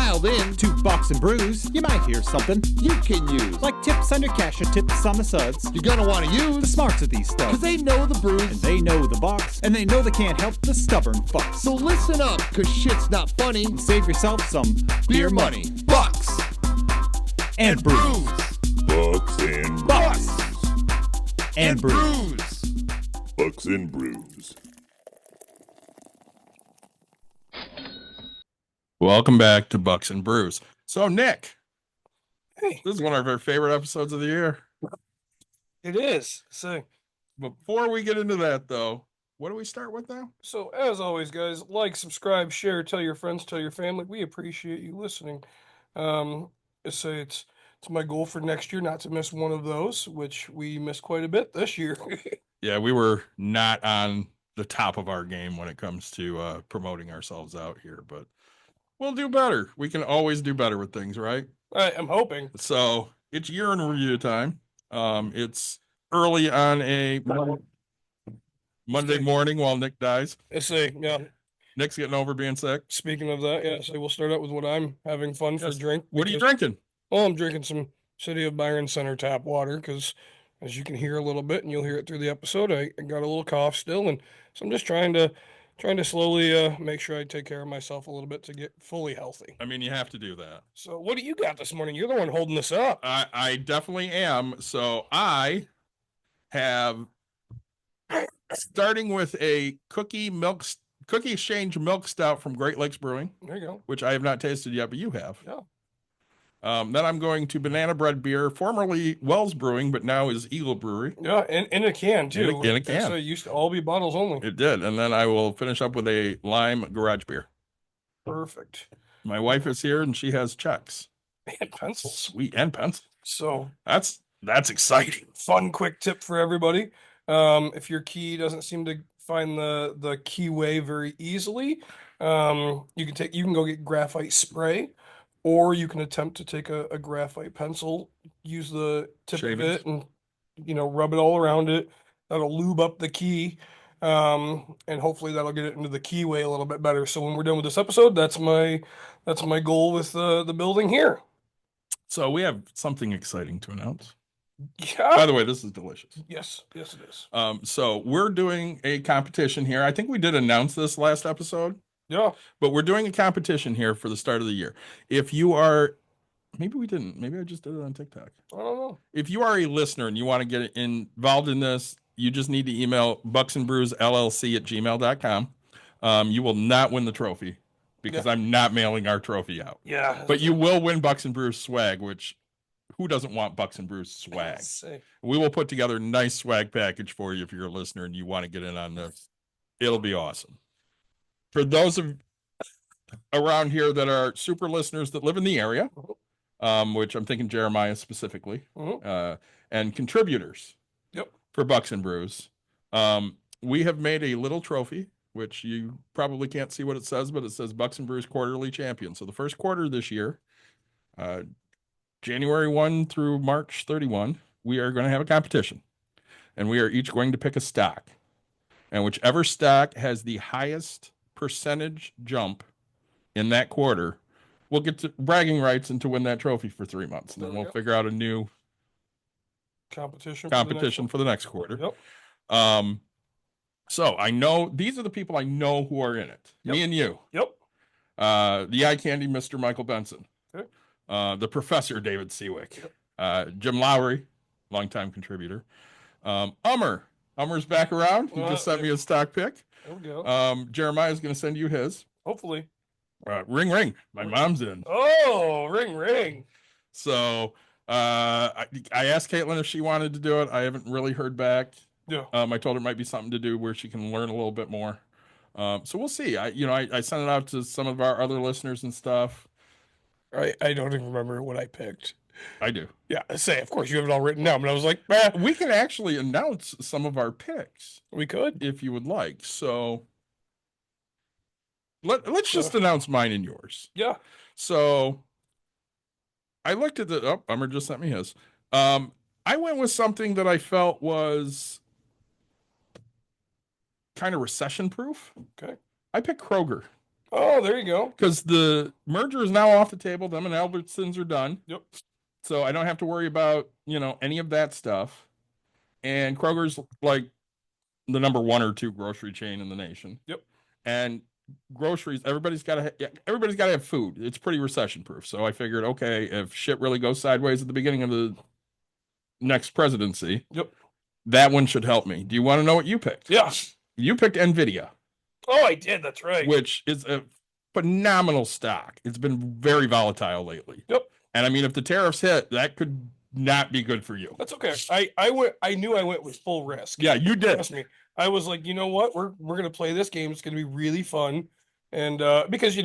dialed in to Bucks and Brews, you might hear something you can use. like tips on your cash or tips on the suds. You're gonna want to The use smarts of these because stuff. they know the brews. And they know the Bucks, and they know they can't help the stubborn fucks. So listen up, because shit's not funny. And save yourself some beer money. Bucks And brews. Bucks and Bucks and brews. brews. Bucks and Brews. Welcome back to Bucks and Brews. So, Nick, Hey, this is one of our favorite episodes of the year. it is. Before we get into that, though, what do we start with now? So as always, guys, like, subscribe, share, tell your friends, tell your family. We appreciate you listening. It's my goal for next year not to miss one of those, which we missed quite a bit this year. Yeah, we were not on the top of our game when it comes to promoting ourselves out here, but we'll do better. We can always do better with things, right? I'm hoping. So it's year in review time. It's early on a Monday morning while Nick dies. Yeah. Nick's getting over being sick. Speaking of that, yeah. So we'll start out with what I'm having fun Yes. for drink. What are you because- drinking? Well, I'm drinking some City of Byron Center tap water because, as you can hear a little bit, and you'll hear it through the episode, I got a little cough still, and so I'm just trying to slowly make sure I take care of myself a little bit to get fully healthy. I mean, you have to do that. So, what do you got this morning? You're the one holding this up. I definitely am. So I have, starting with a cookie exchange milk stout from Great Lakes Brewing, There you go. which I have not tasted yet, but you have. Yeah. Then I'm going to Banana Bread Beer, formerly Wells Brewing, but now is Eagle Brewery. Yeah, in a can too. In a can. So it used to all be bottles only. It did. And then I will finish up with a Lime Garage Beer. Perfect. My wife is here and she has checks. And pencils. Sweet. And pencil. So That's exciting. fun, quick tip for everybody. If your key doesn't seem to find the keyway very easily, you can go get graphite spray, or you can attempt to take a graphite pencil, use the tip Shave of it. it, and rub it all around it. That'll lube up the key, and hopefully that'll get it into the keyway a little bit better. So when we're done with this episode, that's my goal with the building here. So we have something exciting to announce. Yeah. By the way, this is delicious. Yes, it is. So we're doing a competition here. I think we did announce this last episode, Yeah. but we're doing a competition here for the start of the year. If you are, maybe we didn't, maybe I just did it on TikTok. I don't know. If you are a listener and you want to get involved in this, you just need to email bucksandbrewsllc@gmail.com. You will not win the trophy because I'm not mailing our trophy out. Yeah. But you will win Bucks and Brews swag, which who doesn't want Bucks and Brews swag? We will put together a nice swag package for you if you're a listener and you want to get in on this. It'll be awesome. For those of around here that are super listeners that live in the area, which I'm thinking Jeremiah specifically, and contributors Yep. for Bucks and Brews, we have made a little trophy, which you probably can't see what it says, but it says Bucks and Brews Quarterly Champion. So the first quarter this year, January 1 through March 31, we are going to have a competition. And we are each going to pick a stock. And whichever stock has the highest percentage jump in that quarter, we'll get to bragging rights and to win that trophy for 3 months. And then we'll figure out a new competition for the next quarter. Yep. So I know these are the people I know who are in it. Yep. Me and you. Yep. The eye candy, Mr. Michael Benson. Okay. The professor, David Seawick. Jim Lowry, longtime contributor. Ummer's back around. He just sent me a stock pick. There we go. Jeremiah's going to send you his. Hopefully. Ring. My mom's in. Oh, ring. So I asked Caitlin if she wanted to do it. I haven't really heard back. Yeah. I told her it might be something to do where she can learn a little bit more. So we'll see. I sent it out to some of our other listeners and stuff. I don't even remember what I picked. I do. Yeah, of course you have it all written down, but I was like, we can actually announce some of our picks. We could, if you would like. So let's just announce mine and yours. Yeah. So I looked at the. Oh, Ummer just sent me his. I went with something that I felt was kind of recession proof. Okay. I picked Kroger. Oh, there you go. Because the merger is now off the table. Them and Albertsons are done. Yep. So I don't have to worry about, any of that stuff. And Kroger's like the number 1 or 2 grocery chain in the nation. Yep. And groceries, everybody's got to have food. It's pretty recession proof. So I figured, okay, if shit really goes sideways at the beginning of the next presidency, Yep. that one should help me. Do you want to know what you picked? Yeah. You picked Nvidia. Oh, I did. That's right. Which is a phenomenal stock. It's been very volatile lately. Yep. And I mean, if the tariffs hit, that could not be good for you. That's okay. I knew I went with full risk. Yeah, you did. Trust me. I was like, you know what? We're gonna play this game. It's gonna be really fun. And because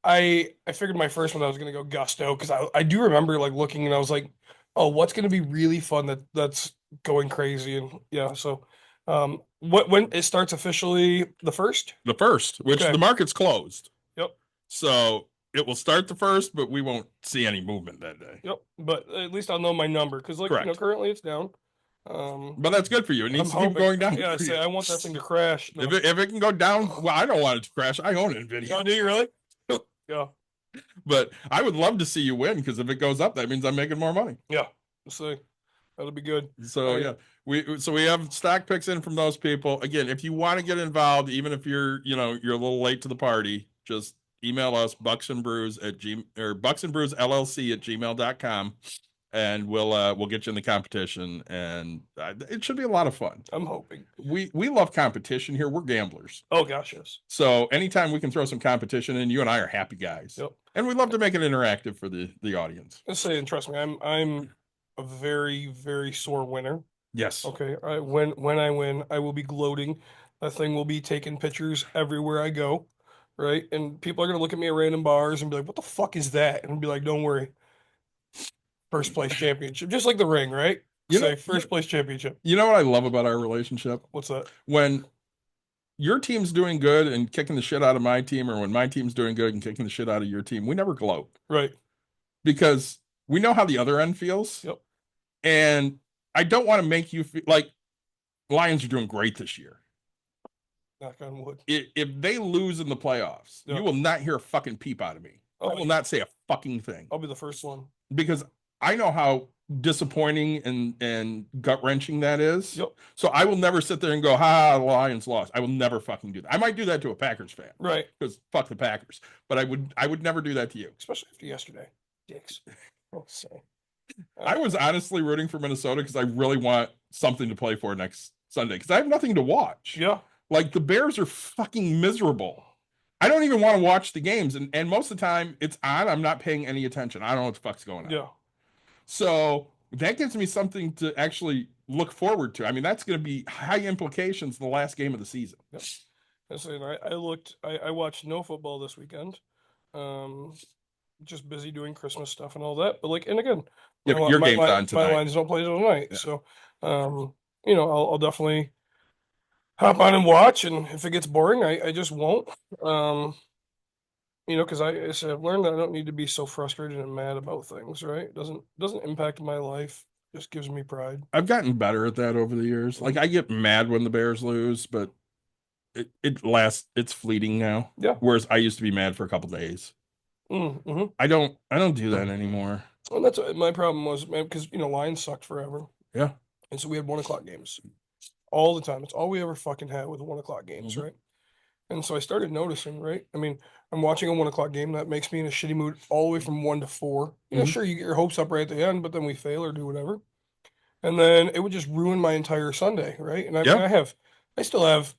I figured my first one I was gonna go Gusto because I do remember like looking and I was like, oh, what's gonna be really fun that's going crazy and yeah. So when it starts officially the first? The first, which Okay. the market's closed. Yep. So it will start the first, but we won't see any movement that day. Yep. But at least I'll know my number because like Correct. currently it's down. But that's good for you. It needs I'm to keep hoping. going down. Yeah, I for say you. I want that thing to crash. No. If it can go down, well, I don't want it to crash. I own Oh, Nvidia, do you really? Yeah. but I would love to see you win because if it goes up, that means I'm making more money. Yeah. So that'll be good. So yeah, we have stock picks in from those people. Again, if you want to get involved, even if you're a little late to the party, just email us bucksandbrews@gmail.com, and we'll get you in the competition, and it should be a lot of fun. I'm hoping. We love competition here. We're gamblers. Oh gosh, yes. So anytime we can throw some competition in, you and I are happy guys. Yep. And we love to make it interactive for the audience. Let's say, and trust me, I'm a very, very sore winner. Yes. Okay. When I win, I will be gloating. That thing will be taking pictures everywhere I go. Right. And people are gonna look at me at random bars and be like, what the fuck is that? And I'll be like, don't worry. First place championship. Just like the ring, right? Say first place championship. You know what I love about our relationship? What's that? When your team's doing good and kicking the shit out of my team, or when my team's doing good and kicking the shit out of your team, we never gloat. Right. Because we know how the other end feels. Yep. And I don't want to make you feel like Lions are doing great this year. Knock on wood. If they lose in the playoffs, Yep. you will not hear a fucking peep out of me. Oh, I will not say a fucking thing. I'll be the first one. Because I know how disappointing and gut wrenching that is. Yep. So I will never sit there and go, ha, the Lions lost. I will never fucking do that. I might do that to a Packers fan. Right. Because fuck the Packers. But I would never do that to you. Especially after yesterday. Dicks. I'll say. I was honestly rooting for Minnesota because I really want something to play for next Sunday. Because I have nothing to watch. Yeah. Like the Bears are fucking miserable. I don't even want to watch the games. And most of the time it's on. I'm not paying any attention. I don't know what the fuck's going on. Yeah. So that gives me something to actually look forward to. I mean, that's going to be high implications in the last game of the season. Yep. I watched no football this weekend. Just busy doing Christmas stuff and all that. But like, and again, Your game's on tonight. My Lions don't play tonight. Yeah. So, I'll definitely hop on and watch. And if it gets boring, I just won't. Because I said I've learned that I don't need to be so frustrated and mad about things. Right? It doesn't impact my life. Just gives me pride. I've gotten better at that over the years. Like I get mad when the Bears lose, but it's fleeting now. Yeah. Whereas I used to be mad for a couple days. Mm-hmm. I don't do that anymore. And that's what my problem was, man, because Lions sucked forever. Yeah. And so we had 1 o'clock games all the time. It's all we ever fucking had with 1 o'clock games, Mhm. right? And so I started noticing, right? I mean, I'm watching a 1 o'clock game that makes me in a shitty mood all the way from 1 to 4. Mhm. Sure, you get your hopes up right at the end, but then we fail or do whatever. And then it would just ruin my entire Sunday, right? And Yeah. I still have,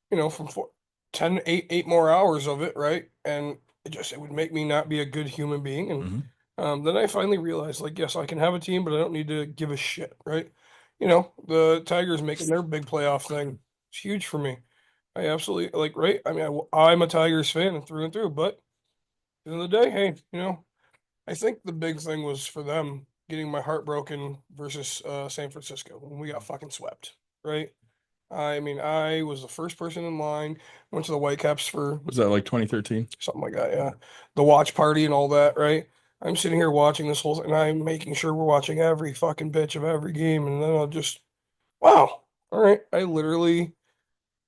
from 8 more hours of it, right? And it would make me not be a good human being. And Mhm. then I finally realized, like, yes, I can have a team, but I don't need to give a shit, right? The Tigers making their big playoff thing. It's huge for me. I absolutely like, right? I mean, I'm a Tigers fan through and through, but at the end of the day, hey, I think the big thing was for them getting my heart broken versus San Francisco when we got fucking swept, right? I mean, I was the first person in line, went to the Whitecaps for Was that like 2013? something like that, yeah. The watch party and all that, right? I'm sitting here watching this whole, and I'm making sure we're watching every fucking pitch of every game, and then I'll just, wow, all right. I literally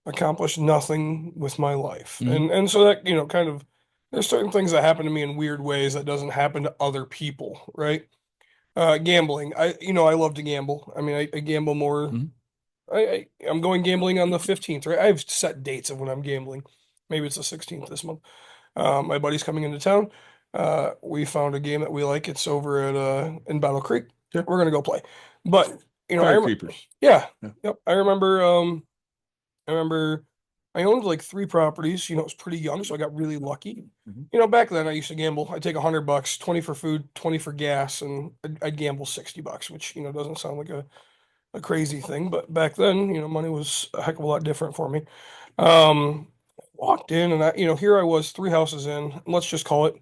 accomplish nothing with my life. Mhm. And so that, kind of there's certain things that happen to me in weird ways that doesn't happen to other people, right? Gambling. I love to gamble. I mean, I gamble more. Mhm. I'm going gambling on the 15th, right? I have set dates of when I'm gambling. Maybe it's the 16th this month. My buddy's coming into town. We found a game that we like. It's over at in Battle Creek. Sure. We're gonna go play. But I Fire remember, keepers. yeah, Yeah. yep. I remember I owned like three properties. I was pretty young, so I got really lucky. Mhm. Back then I used to gamble. I'd take $100, 20 for food, 20 for gas, and I'd gamble $60, which doesn't sound like a crazy thing, but back then, money was a heck of a lot different for me. Um, Walked in and here I was, three houses in, and let's just call it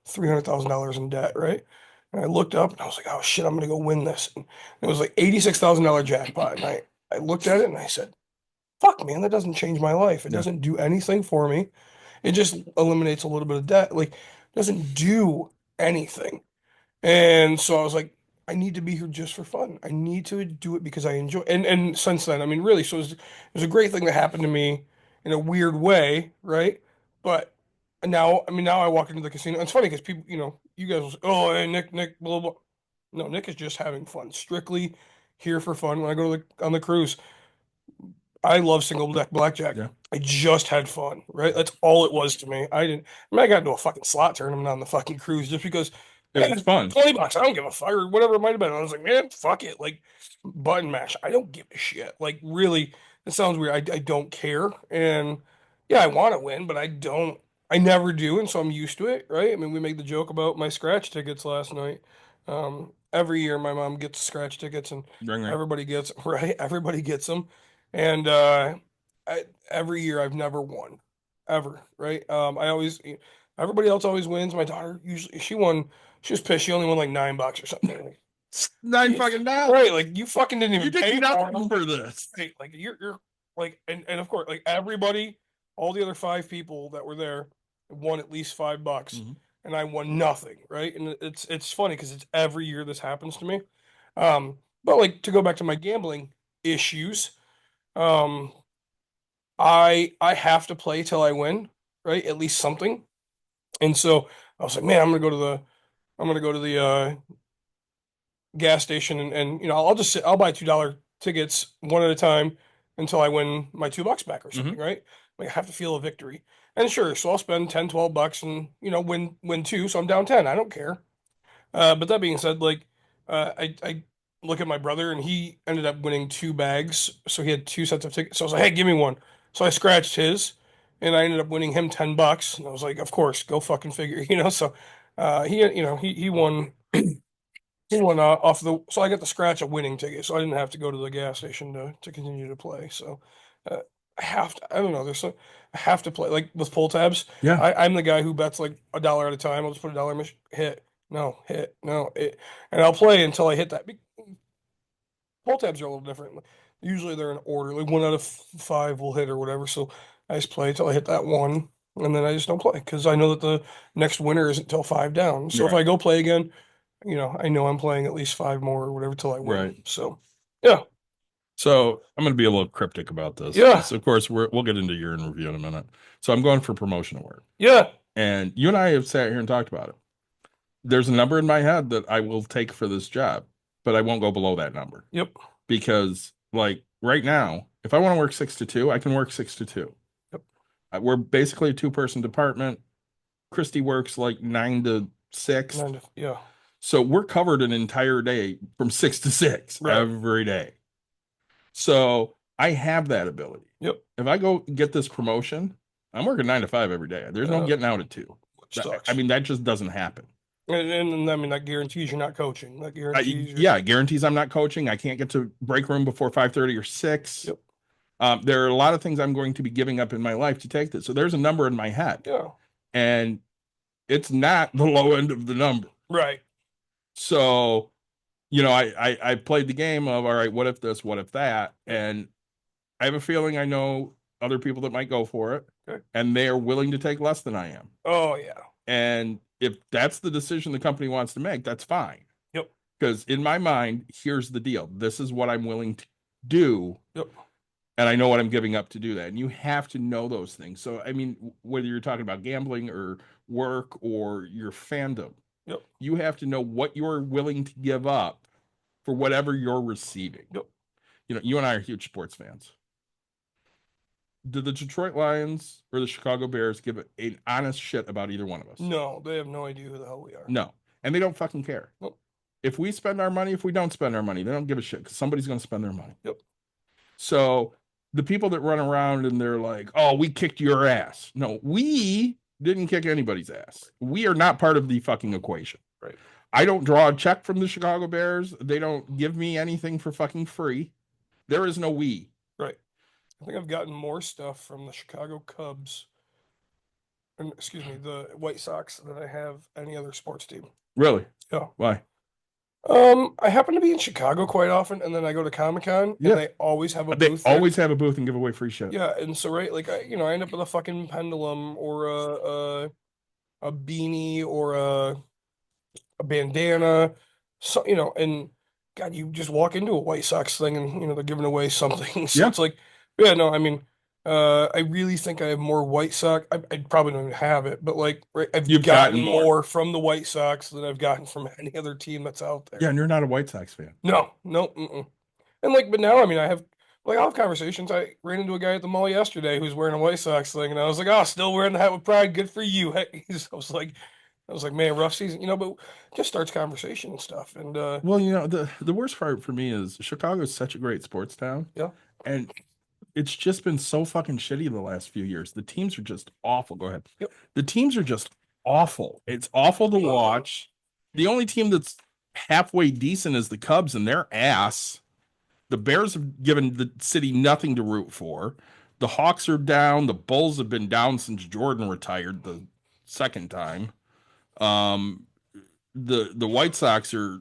$300,000 in debt, right? And I looked up and I was like, oh shit, I'm gonna go win this. And it was like $86,000 jackpot. And I looked at it and I said, fuck man, that doesn't change my life. It Yeah. doesn't do anything for me. It just eliminates a little bit of debt. Like, it doesn't do anything. And so I was like, I need to be here just for fun. I need to do it because I enjoy. And since then, I mean, really, so it was a great thing that happened to me in a weird way, right? But now, I mean, now I walk into the casino. It's funny because people, you guys will say, "Oh, hey, Nick, blah blah." No, Nick is just having fun, strictly here for fun. When I go to on the cruise, I love single deck blackjack. Yeah. I just had fun, right? That's all it was to me. I got into a fucking slot tournament on the fucking cruise just because It was fun. $20. I don't give a fuck or whatever it might have been. I was like, man, fuck it. Like button mash. I don't give a shit. Like really, it sounds weird. I don't care. And yeah, I want to win, but I don't. I never do, and so I'm used to it, right? I mean, we made the joke about my scratch tickets last night. Every year, my mom gets scratch tickets, and Ring ring. everybody gets right. Everybody gets them, and every year I've never won, ever, right? I always, everybody else always wins. My daughter usually she won. She was pissed. She only won like $9 or something. Like, $9 fucking dollars. right? Like you fucking didn't even You pay did for nothing them. for this. Right, like you're like, and of course, like everybody, all the other five people that were there won at least $5, Mhm. and I won nothing, right? And it's funny because it's every year this happens to me. But like to go back to my gambling issues, um, I have to play till I win, right? At least something. And so I was like, man, I'm gonna go to the gas station and I'll buy $2 tickets one at a time until I win my $2 back or something, right? Like I have to feel a victory. And sure, so I'll spend 10, $12 and win two, so I'm down 10. I don't care. But that being said, like I look at my brother and he ended up winning two bags, so he had two sets of tickets. So I was like, hey, give me one. So I scratched his, and I ended up winning him $10. And I was like, of course, go fucking figure, So he won. He won off the. So I got to scratch a winning ticket, so I didn't have to go to the gas station to continue to play. So uh, I have to. I don't know. I have to play like with pull tabs. Yeah. I'm the guy who bets like $1 at a time. I'll just put $1 in hit. No, hit. No, it, and I'll play until I hit that. Pull tabs are a little different. Usually they're in order. Like one out of five will hit or whatever. So I just play until I hit that one, and then I just don't play because I know that the next winner isn't until five down. So if Right. I go play again, I know I'm playing at least five more or whatever till I win. Right. So yeah, So I'm going to be a little cryptic about this. Yeah. So of course, we'll get into year in review in a minute. So I'm going for promotion award. yeah, And you and I have sat here and taled about it. There's a number in my head that I will take for this job, but I won't go below that number. Yep. Because like right now, if I want to work 6 to 2, I can work 6 to 2. Yep. We're basically a 2-person department. Christy works like 9 to 6. Yeah. So we're covered an entire day from 6 to 6 Right. every day. So I have that ability. Yep. If I go get this promotion, I'm working 9 to 5 every day. There's no getting out at 2. Which sucks. I mean, that just doesn't happen. And I mean that guarantees you're not coaching. That guarantees you're, Yeah, it guarantees I'm not coaching. I can't get to break room before 5:30 or 6. Yep. There are a lot of things I'm going to be giving up in my life to take this. So there's a number in my head. Yeah. And it's not the low end of the number. Right. So, I played the game of, all right, what if this, what if that? And I have a feeling I know other people that might go for it. Okay. And they are willing to take less than I am. Oh yeah. And if that's the decision the company wants to make, that's fine. Yep. Because in my mind, here's the deal. This is what I'm willing to do. Yep. and I know what I'm giving up to do that. And you have to know those things. So, I mean, whether you're talking about gambling or work or your fandom, Yep. you have to know what you're willing to give up for whatever you're receiving. Yep. You know, you and I are huge sports fans. Do the Detroit Lions or the Chicago Bears give an honest shit about either one of us? No, they have no idea who the hell we are. No. And they don't fucking care. Nope. If we spend our money, if we don't spend our money, they don't give a shit because somebody's going to spend their money. Yep. So the people that run around and they're like, oh, we kicked your ass. No, we didn't kick anybody's ass. We are not part of the fucking equation. Right. I don't draw a check from the Chicago Bears. They don't give me anything for fucking free. There is no we. Right. I think I've gotten more stuff from the Chicago Cubs, and excuse me, the White Sox than I have any other sports team. Really? Yeah. Why? I happen to be in Chicago quite often, and then I go to Comic-Con, Yeah. and they always have a They booth there. always have a booth and give away free shit. Yeah, and so right, like I end up with a fucking pendulum or a beanie or a bandana, so and God, you just walk into a White Sox thing and they're giving away something. So Yeah. it's like, yeah, no, I mean, I really think I have more White Sox. I probably don't even have it, but like, right, I've You've gotten gotten more. more from the White Sox than I've gotten from any other team that's out there. Yeah, and you're not a White Sox fan. No, no, mm-mm. And like, but now, I mean, I'll have conversations. I ran into a guy at the mall yesterday who's wearing a White Sox thing, and I was like, "Oh, still wearing the hat with pride. Good for you." I was like, man, rough season, but just starts conversation and stuff. And Well, the worst part for me is Chicago is such a great sports town. yeah, And it's just been so fucking shitty the last few years. The teams are just awful. Go ahead. Yep. The teams are just awful. It's awful to watch. The only team that's halfway decent is the Cubs, and they're ass. The Bears have given the city nothing to root for. The Hawks are down. The Bulls have been down since Jordan retired the second time. The White Sox are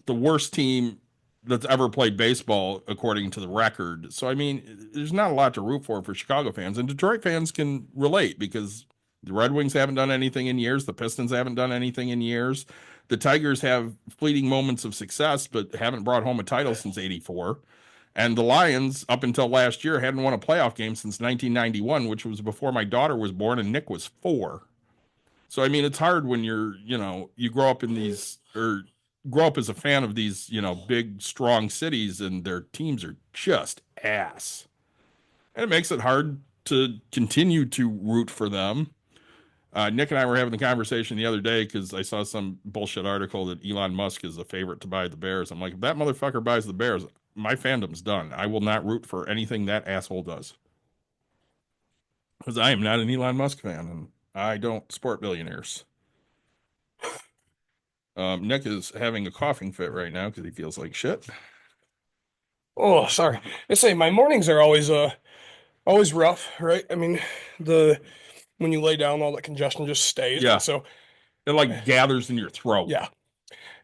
the worst team that's ever played baseball according to the record. So I mean, there's not a lot to root for Chicago fans, and Detroit fans can relate because the Red Wings haven't done anything in years. The Pistons haven't done anything in years. The Tigers have fleeting moments of success, but haven't brought home a title since '84. And the Lions, up until last year, hadn't won a playoff game since 1991, which was before my daughter was born and Nick was 4. So, I mean, it's hard when you grow up in these, or grow up as a fan of these, big, strong cities and their teams are just ass. And it makes it hard to continue to root for them. Nick and I were having the conversation the other day because I saw some bullshit article that Elon Musk is a favorite to buy the Bears. I'm like, if that motherfucker buys the Bears, my fandom's done. I will not root for anything that asshole does. Because I am not an Elon Musk fan, and I don't support billionaires. Nick is having a coughing fit right now because he feels like shit. oh, sorry. I say my mornings are always rough, right? I mean, when you lay down, all that congestion just stays. Yeah. And so It like gathers in your throat. yeah,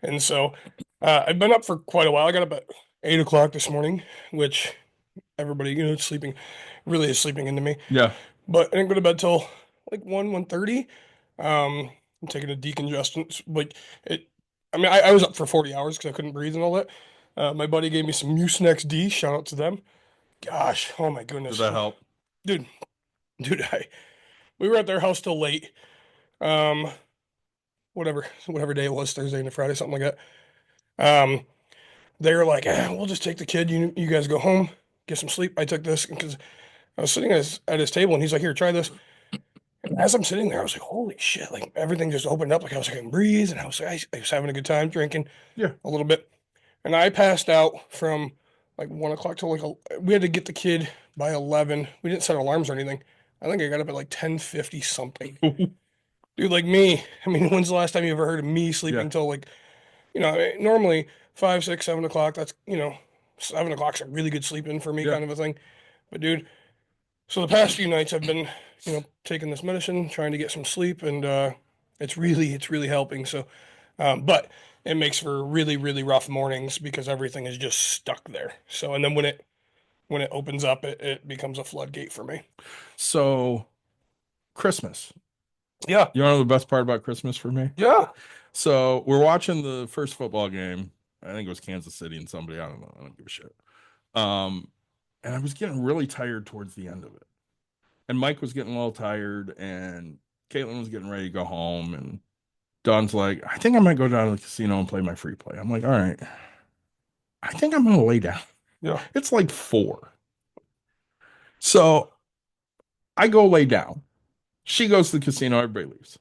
and so I've been up for quite a while. I got up at 8 o'clock this morning, which everybody sleeping really is sleeping into me. Yeah. But I didn't go to bed till like 1:30. I'm taking a decongestant. Like it, I mean, I was up for 40 hours because I couldn't breathe and all that. My buddy gave me some Mucinex D. Shout out to them. Gosh, oh my goodness. Does that help? Dude, we were at their house till late. Whatever day it was, Thursday into Friday, something like that. They were like, we'll just take the kid. You guys go home, get some sleep. I took this because I was sitting at his table and he's like, here, try this. And as I'm sitting there, I was like, holy shit, like everything just opened up. Like I was like, I can breathe. And I was like, I was having a good time drinking Yeah. a little bit. And I passed out from like 1 o'clock till we had to get the kid by 11. We didn't set alarms or anything. I think I got up at like 10:50 something. Dude, like me, I mean, when's the last time you ever heard of me sleeping Yeah. till like, normally 5, 6, 7 o'clock, that's, 7 o'clock's a really good sleep-in for me Yeah. kind of a thing. But dude, so the past few nights I've been, taking this medicine, trying to get some sleep, and it's really helping. So, but it makes for really, really rough mornings because everything is just stuck there. So, and then when it opens up, it becomes a floodgate for me. So, Christmas. Yeah. You want to know the best part about Christmas for me? Yeah. So we're watching the first football game. I think it was Kansas City and somebody. I don't know. I don't give a shit. And I was getting really tired towards the end of it. And Mike was getting a little tired, and Caitlin was getting ready to go home. And Don's like, I think I might go down to the casino and play my free play. I'm like, all right, I think I'm gonna lay down. Yeah. It's like 4. So I go lay down. She goes to the casino, everybody leaves.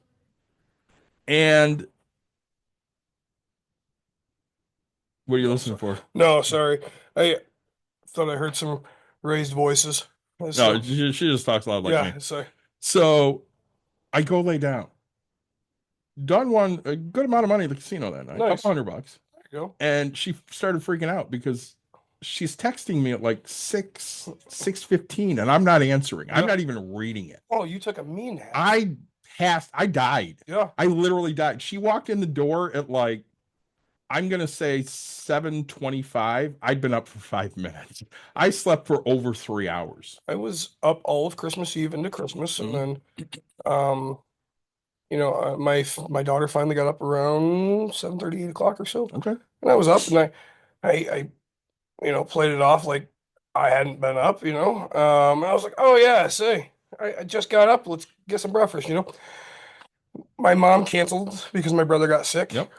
And what are you listening for? No, sorry. I thought I heard some raised voices. No, So, she just talks loud like me. yeah, sorry. So I go lay down. Dawn won a good amount of money at the casino that night, Nice. couple $100. There you go. And she started freaking out because she's texting me at like 6:15, and I'm not answering. I'm Yeah. not even reading it. Oh, you took a mean nap. I died. Yeah. I literally died. She walked in the door at like, I'm gonna say 7:25. I'd been up for 5 minutes. I slept for over 3 hours. I was up all of Christmas Eve into Christmas, and Mhm. then, my daughter finally got up around 7:30, 8 o'clock or so, Okay. and I was up, and I played it off like I hadn't been up, and I was like, oh yeah, say, I just got up, let's get some breakfast. My mom canceled because my brother got sick. Yep.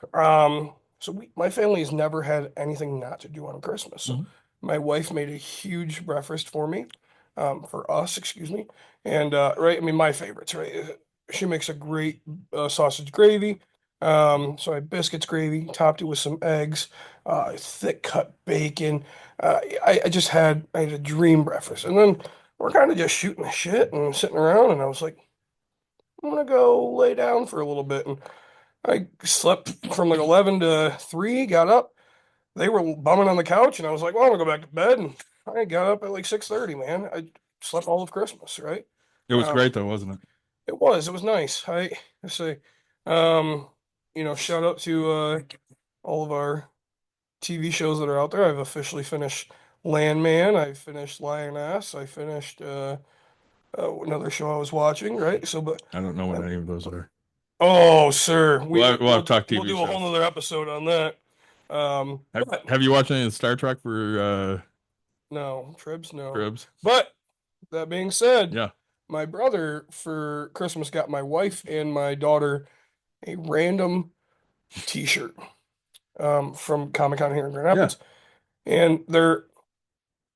So my family has never had anything not to do on Christmas. So Mhm. my wife made a huge breakfast for us, excuse me. And right, I mean my favorites, right? She makes a great sausage gravy. So I had biscuits gravy, topped it with some eggs, thick cut bacon. I had a dream breakfast. And then we're kind of just shooting the shit and sitting around, and I was like, I'm gonna go lay down for a little bit. And I slept from like 11 to 3, got up. They were bumming on the couch, and I was like, well, I'm gonna go back to bed. And I got up at like 6:30, man. I slept all of Christmas, right? It was Um, great though, wasn't it? it was nice. I say, um, shout out to all of our TV shows that are out there. I've officially finished Landman. I finished Lioness. I finished another show I was watching, right? So, but I don't know what any of those are. oh, sir, We'll have to talk we'll TV do a whole shows. nother episode on that. But Have you watched any of the Star Trek for no, Tribs, no. Cribs? But that being said, Yeah. my brother for Christmas got my wife and my daughter a random T-shirt from Comic-Con here in Grand Rapids, and they're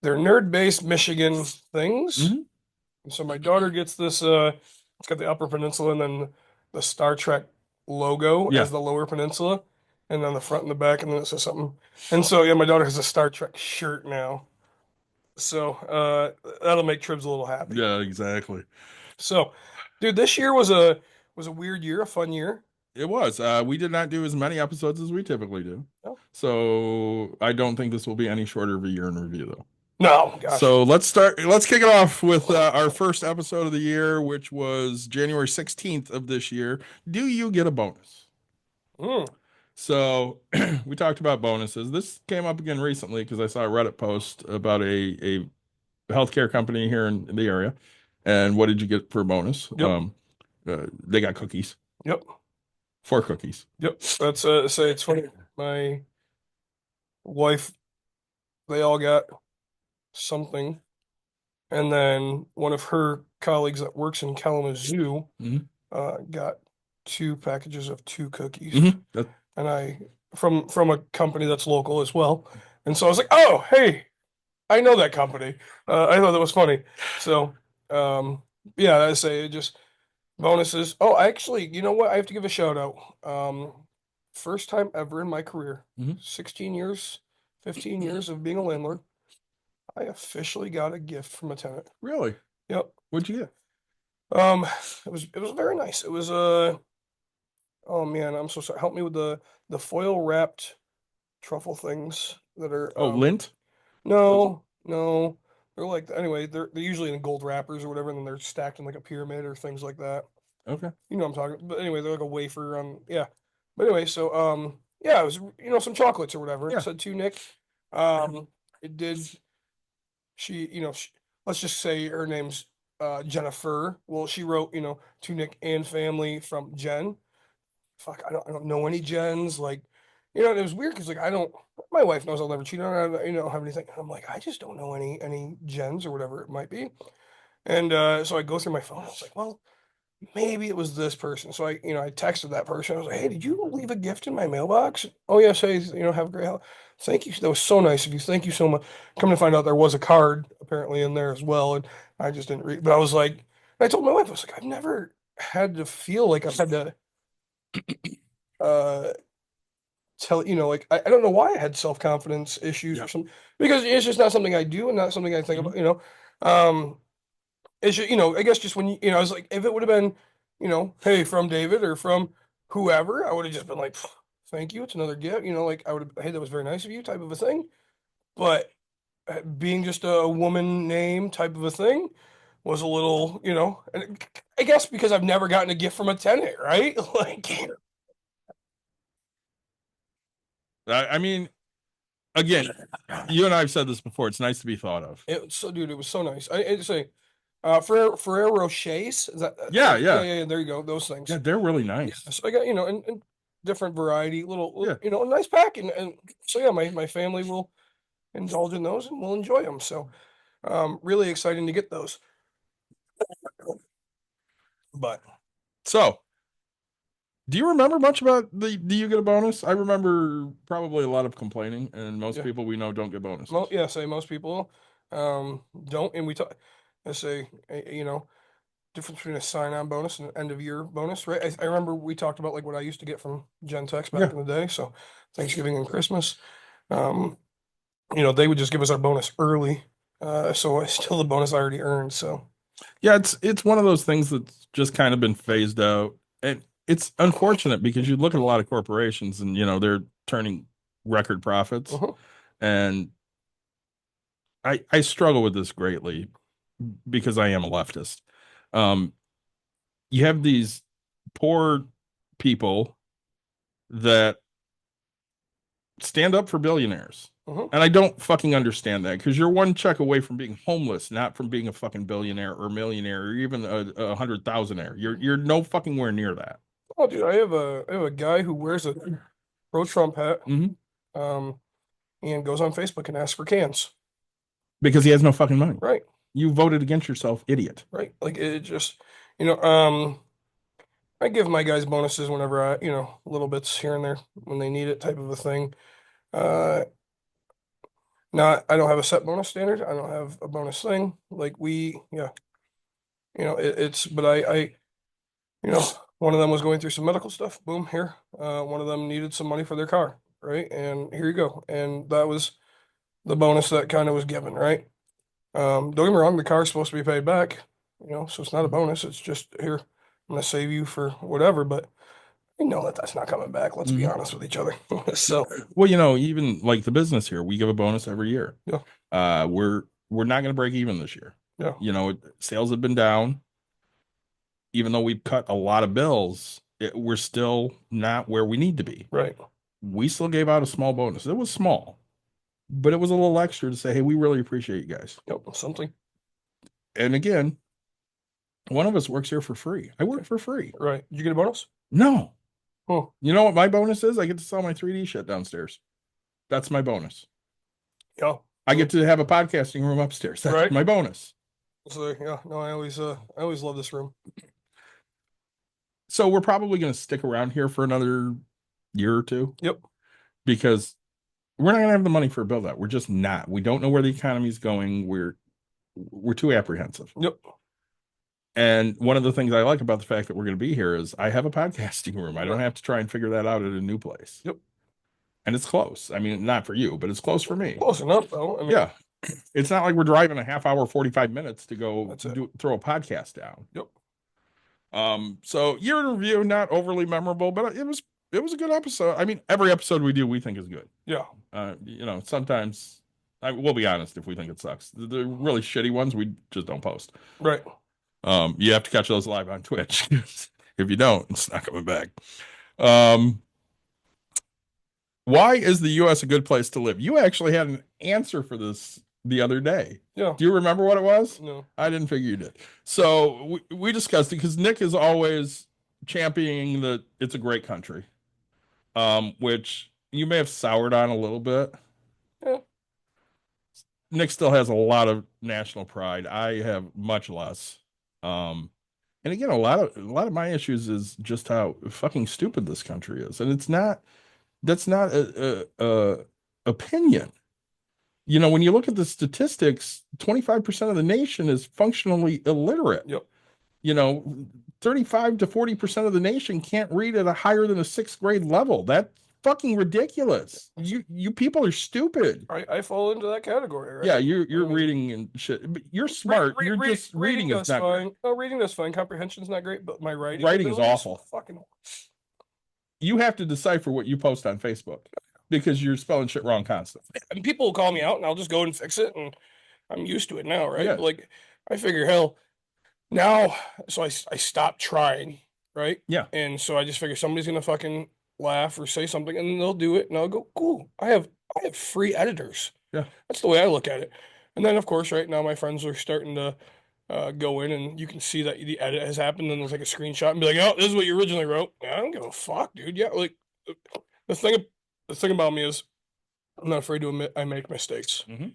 nerd-based Michigan things. Mhm. So my daughter gets this. It's got the Upper Peninsula and then the Star Trek logo Yeah. as the Lower Peninsula, and then the front and the back, and then it says something. And so yeah, my daughter has a Star Trek shirt now. So that'll make Tribs a little happy. Yeah, exactly. So, dude, this year was a weird year, a fun year. It was. We did not do as many episodes as we typically do. No, So I don't think this will be any shorter of a year in review though. no, gosh. So let's kick it off with our first episode of the year, which was January 16th of this year. Do you get a bonus? Mm, So we talked about bonuses. This came up again recently because I saw a Reddit post about a healthcare company here in the area. And what did you get for a bonus? Yep. They got cookies, yep, 4 cookies. yep. That's say it's funny. My wife, they all got something, and then one of her colleagues that works in Kalamazoo Mhm. got 2 packages of 2 cookies, That- and I from a company that's local as well. And so I was like, oh, hey, I know that company. I thought that was funny. So, yeah, I say just bonuses. Oh, actually, you know what? I have to give a shout out. First time ever in my career, Mhm. 16 years, 15 years of being a landlord, I officially got a gift from a tenant. Really? Yep. What'd you get? It was very nice. It was oh man, I'm so sorry. Help me with the foil wrapped truffle things that are Oh, lint? no, no. They're like anyway, they're usually in gold wrappers or whatever, and then they're stacked in like a pyramid or things like that. Okay. You know what I'm talking. But anyway, they're like a wafer yeah. But anyway, so yeah, it was some chocolates or whatever. It Yeah. said to Nick. It did she, let's just say her name's Jennifer. Well, she wrote, to Nick and family from Jen. Fuck, I don't know any Jens. Like, you know, and it was weird because like I don't. My wife knows I'll never cheat on her. You know, have anything. I'm like, I just don't know any gens or whatever it might be. And so I go through my phone. I was like, well, maybe it was this person. So I texted that person. I was like, hey, did you leave a gift in my mailbox? Oh yes, hey, have a great holiday. Thank you. That was so nice of you. Thank you so much. Come to find out there was a card apparently in there as well, and I just didn't read. But I was like, I told my wife, I was like, I've never had to feel like I've had to uh tell like I don't know why I had self-confidence issues Yeah. or something because it's just not something I do and not something I think Mhm. about. It's just, I guess just when I was like, if it would have been, hey, from David or from whoever, I would have just been like, thank you, it's another gift, like I would have, hey, that was very nice of you, type of a thing. But being just a woman name type of a thing was a little, and I guess because I've never gotten a gift from a tenant, right? Like, I mean, again, you and I have said this before. It's nice to be thought of. dude, it was so nice. I say, Ferrero Rochers, is that, Yeah, yeah, yeah, yeah, there you go, those things. yeah. They're really Yeah, nice. so I got, and different variety, Yeah. a nice pack, and so yeah, my family will indulge in those and we'll enjoy them. So, really exciting to get those. But So, do you remember much about the do you get a bonus? I remember probably a lot of complaining, and most yeah, people we know don't get bonuses. say most people don't, and we talk. I say, difference between a sign-on bonus and an end-of-year bonus, right? I remember we talked about like what I used to get from Gentex back Yeah. in the day. So Thanksgiving and Christmas, um, they would just give us our bonus early. So it's still the bonus I already earned. So Yeah, it's one of those things that's just kind of been phased out. And it's unfortunate because you look at a lot of corporations and they're turning record profits. mhm, And I struggle with this greatly because I am a leftist. Um, you have these poor people that stand up for billionaires. mhm, And I don't fucking understand that because you're one check away from being homeless, not from being a fucking billionaire or millionaire or even a hundred thousandaire. You're no fucking where near that. oh, dude, I have a guy who wears a pro Trump hat, Hmm. um, and goes on Facebook and asks for cans. Because he has no fucking money. Right, You voted against yourself, idiot. right. Like it just, I give my guys bonuses whenever little bits here and there when they need it, type of a thing. Uh, Not, I don't have a set bonus standard. I don't have a bonus thing. Like yeah, but you know, one of them was going through some medical stuff. Boom, here. One of them needed some money for their car, right? And here you go. And that was the bonus that kind of was given, right? Don't get me wrong, the car's supposed to be paid back, so it's not a bonus. It's just here, I'm gonna save you for whatever, but you know that that's not coming back. Let's be Mhm. honest with each other. So, Well, even like the business here, we give a bonus every year. yeah, We're not going to break even this year. yeah, Sales have been down, even though we've cut a lot of bills. We're still not where we need to be. right. We still gave out a small bonus. It was small, but it was a little extra to say, hey, we really appreciate you guys. Yep, something. And again, one of us works here for free. I work for free. Right. Did you get a bonus? No. Oh, You know what my bonus is? I get to sell my 3D shit downstairs. That's my bonus. yeah. I get to have a podcasting room upstairs. That's Right. my bonus. So yeah, no, I always love this room. So we're probably going to stick around here for another year or two Yep. because we're not going to have the money for a build out. We're just not. We don't know where the economy is going. We're too apprehensive. Yep. And one of the things I like about the fact that we're going to be here is I have a podcasting room. I don't have to try and figure that out at a new place. Yep. And it's close. I mean, not for you, but it's close for me. Close enough though. I mean, Yeah. It's not like we're driving a half hour, 45 minutes to go That's it. throw a podcast down. Yep. So year in review, not overly memorable, but it was a good episode. I mean, every episode we do, we think is good. Yeah. Sometimes we'll be honest if we think it sucks. The really shitty ones we just don't post. Right. You have to catch those live on Twitch. If you don't, it's not coming back. Why is the US a good place to live? You actually had an answer for this the other day. Yeah. Do you remember what it was? No. I didn't figure you did. So we discussed it because Nick is always championing that it's a great country. Which you may have soured on a little bit. Yeah. Nick still has a lot of national pride. I have much less. And again, a lot of my issues is just how fucking stupid this country is, and that's not a opinion. You know, when you look at the statistics, 25% of the nation is functionally illiterate. Yep. You know, 35 to 40% of the nation can't read at a higher than a sixth grade level. That's fucking ridiculous. You people are stupid. I fall into that category, right? Yeah, you're I mean, reading and shit. But you're smart. You're just reading is not fine. great. Oh, reading is fine. Comprehension's not great, but my writing Writing is ability awful. Fucking. You have to decipher what you post on Facebook because you're spelling shit wrong constantly. And people will call me out, and I'll just go and fix it, and I'm used to it now, right? Yeah. Like I figure, hell, now, so I stopped trying, right? Yeah. And so I just figure somebody's gonna fucking laugh or say something, and they'll do it, and I'll go, cool. I have free editors. Yeah. That's the way I look at it. And then, of course, right now my friends are starting to go in, and you can see that the edit has happened, and there's like a screenshot, and be like, "Oh, this is what you originally wrote." I don't give a fuck, dude. Yeah, like the thing about me is I'm not afraid to admit I make mistakes. Mm-hmm.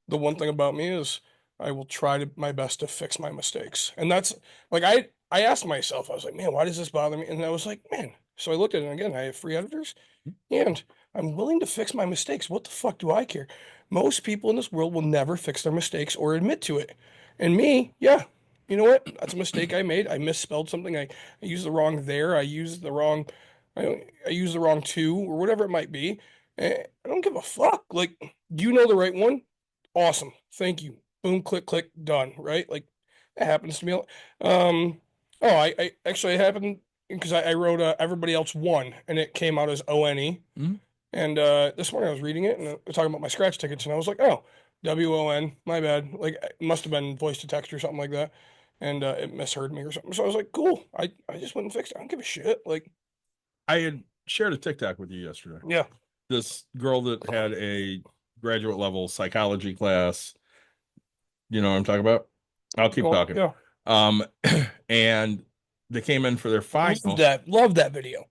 The one thing about me is I will try my best to fix my mistakes, and that's like I asked myself, I was like, man, why does this bother me? And I was like, man. So I looked at it again. I have free editors, and I'm willing to fix my mistakes. What the fuck do I care? Most people in this world will never fix their mistakes or admit to it. And me, yeah, you know what? That's a mistake I made. I misspelled something. I used the wrong there. I used the wrong, I used the wrong to or whatever it might be. I don't give a fuck. Like, you know the right one. Awesome. Thank you. Boom, click, click, done. Right? Like, that happens to me. I actually it happened because I wrote everybody else won, and it came out as ONE. Mm-hmm. And this morning I was reading it, and they're talking about my scratch tickets, and I was like, oh, WON, my bad. Like, it must have been voice to text or something like that, and it misheard me or something. So I was like, cool. I just went and fixed it. I don't give a shit. Like, I had shared a TikTok with you yesterday. yeah. This girl that had a graduate level psychology class. You know what I'm talking about? I'll keep talking. Yeah. And they came in for their final. Love that video.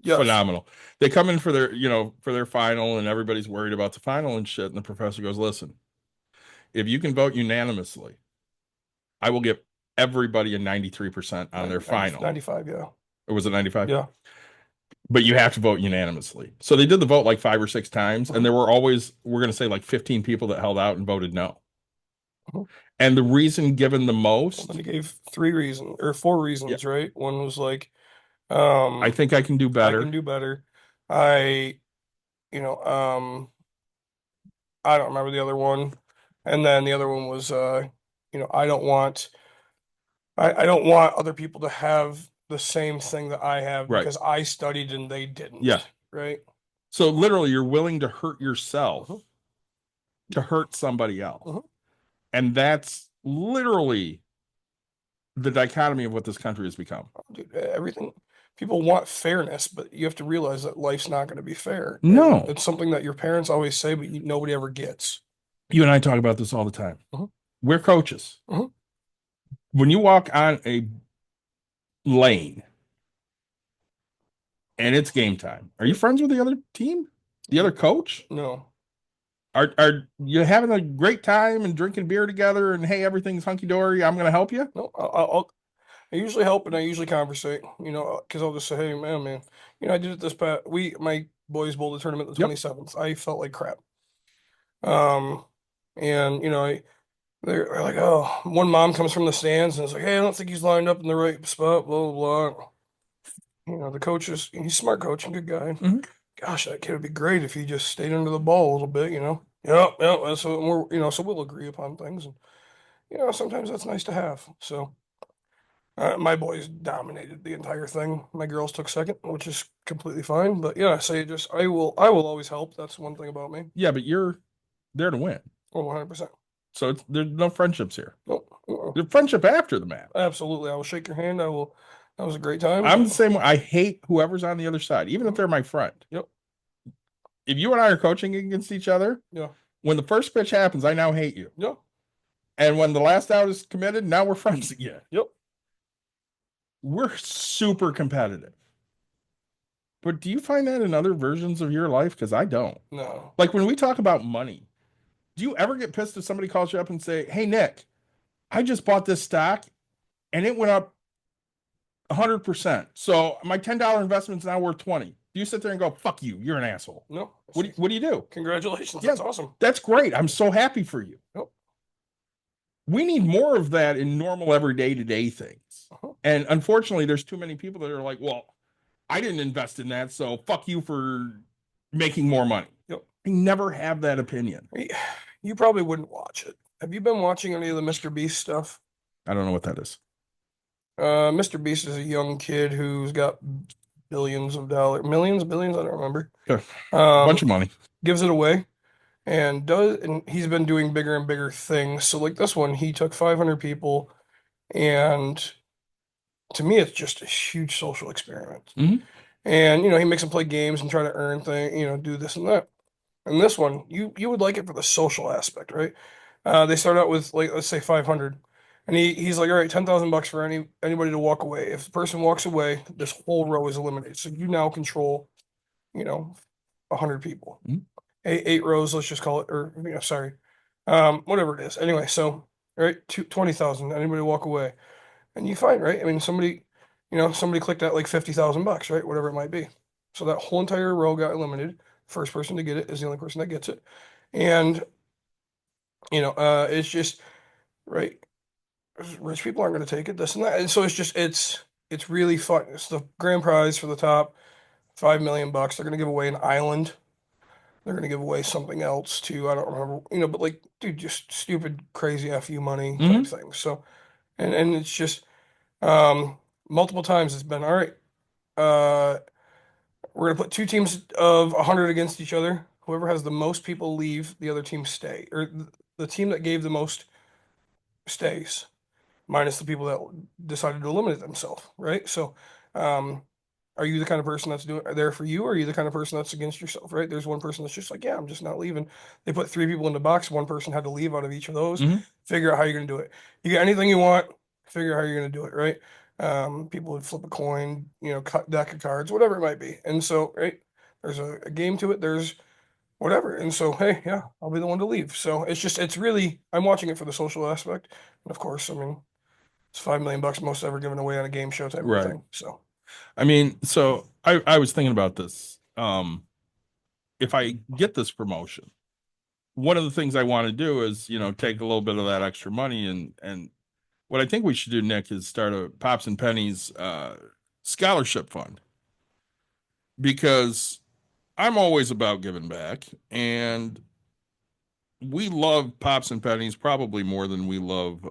Yes. Phenomenal. They come in for their final, and everybody's worried about the final and shit. And the professor goes, listen, if you can vote unanimously, I will give everybody a 93% on their final. 95, yeah. Or was it 95? Yeah. But you have to vote unanimously. So they did the vote like 5 or 6 times, and there were always, we're going to say, like 15 people that held out and voted no. And the reason given the most, They gave 3 reasons or 4 reasons, right? One was like, I think I can do better. I can do better. I don't remember the other one. And then the other one was, I don't want other people to have the same thing that I have Right. because I studied and they didn't. Yeah. Right. So literally, you're willing to hurt yourself to hurt somebody else. And that's literally the dichotomy of what this country has become. Dude, everything. People want fairness, but you have to realize that life's not going to be fair. No. And it's something that your parents always say, but nobody ever gets. You and I talk about this all the time. We're coaches. When you walk on a lane and it's game time, are you friends with the other team? The other coach? No. Are you having a great time and drinking beer together and hey, everything's hunky-dory, I'm going to help you? No, I usually help and I usually conversate, because I'll just say, hey, man, I did it this past my boys bowled the tournament the 27th. I felt like crap. And they're like, oh, one mom comes from the stands and it's like, hey, I don't think he's lined up in the right spot, blah, blah, blah. The coach he's a smart coach and good guy. Gosh, that kid would be great if he just stayed under the ball a little bit, Yeah, that's what we're, so we'll agree upon things. And, sometimes that's nice to have. So my boys dominated the entire thing. My girls took second, which is completely fine. But yeah, I will always help. That's one thing about me. Yeah, but you're there to win. Oh, 100%. So there's no friendships here. Nope. There's friendship after the match. Absolutely. I will shake your hand. That was a great time. I'm the same way. I hate whoever's on the other side, even if they're my friend. Yep. If you and I are coaching against each other, when the first pitch happens, I now hate you. Yep. And when the last out is committed, now we're friends again. Yep. We're super competitive. But do you find that in other versions of your life? Because I don't. No. Like when we talk about money, do you ever get pissed if somebody calls you up and say, "Hey Nick, I just bought this stock and it went up 100%. So my $10 investment's now worth 20." Do you sit there and go, "Fuck you, you're an asshole"? No. What do you do? Congratulations. Yeah. That's awesome. That's great. I'm so happy for you. Yep. We need more of that in normal everyday to day things. Uh-huh. And unfortunately, there's too many people that are like, "Well, I didn't invest in that, so fuck you for making more money." Yep. I never have that opinion. You probably wouldn't watch it. Have you been watching any of the Mr. Beast stuff? I don't know what that is. Mr. Beast is a young kid who's got billions of dollars, millions, billions, I don't remember. Yeah. A bunch of money. Gives it away and he's been doing bigger and bigger things. So like this one, he took 500 people, and to me, it's just a huge social experiment. Mhm. And he makes them play games and try to earn things, do this and that. And this one, you would like it for the social aspect, right? They start out with like let's say 500, and he's like, all right, $10,000 for anybody to walk away. If the person walks away, this whole row is eliminated. So you now control, 100 people, Mhm. eight rows. Let's just call it, or sorry, whatever it is. Anyway, so right, 20,000. Anybody walk away, and you find right. I mean, somebody clicked at like $50,000, right? Whatever it might be. So that whole entire row got eliminated. First person to get it is the only person that gets it. And, it's just, right, rich people aren't going to take it, this and that. And so it's really fun. It's the grand prize for the top 5 million bucks. They're going to give away an island. They're going to give away something else too. I don't remember, but like, dude, just stupid, crazy FU money type Mhm. thing. So, and it's just, um, multiple times it's been, all right, uh, we're gonna put two teams of 100 against each other. Whoever has the most people leave, the other team stay, or the team that gave the most stays, minus the people that decided to eliminate themselves, right? So, um, are you the kind of person that's doing there for you, or are you the kind of person that's against yourself, right? There's one person that's just like, yeah, I'm just not leaving. They put three people in the box. One person had to leave out of each of those. Mhm. Figure out how you're gonna do it. You get anything you want, figure out how you're gonna do it, right? People would flip a coin, cut deck of cards, whatever it might be. And so, right, there's a game to it. There's whatever. And so, hey, yeah, I'll be the one to leave. So it's really, I'm watching it for the social aspect. And of course, I mean, it's 5 million bucks most ever given away on a game show type of Right. thing. So, I mean, so I was thinking about this. If I get this promotion, one of the things I want to do is, take a little bit of that extra money and what I think we should do, Nick, is start a Pops and Pennies scholarship fund, because I'm always about giving back, and we love Pops and Pennies probably more than we love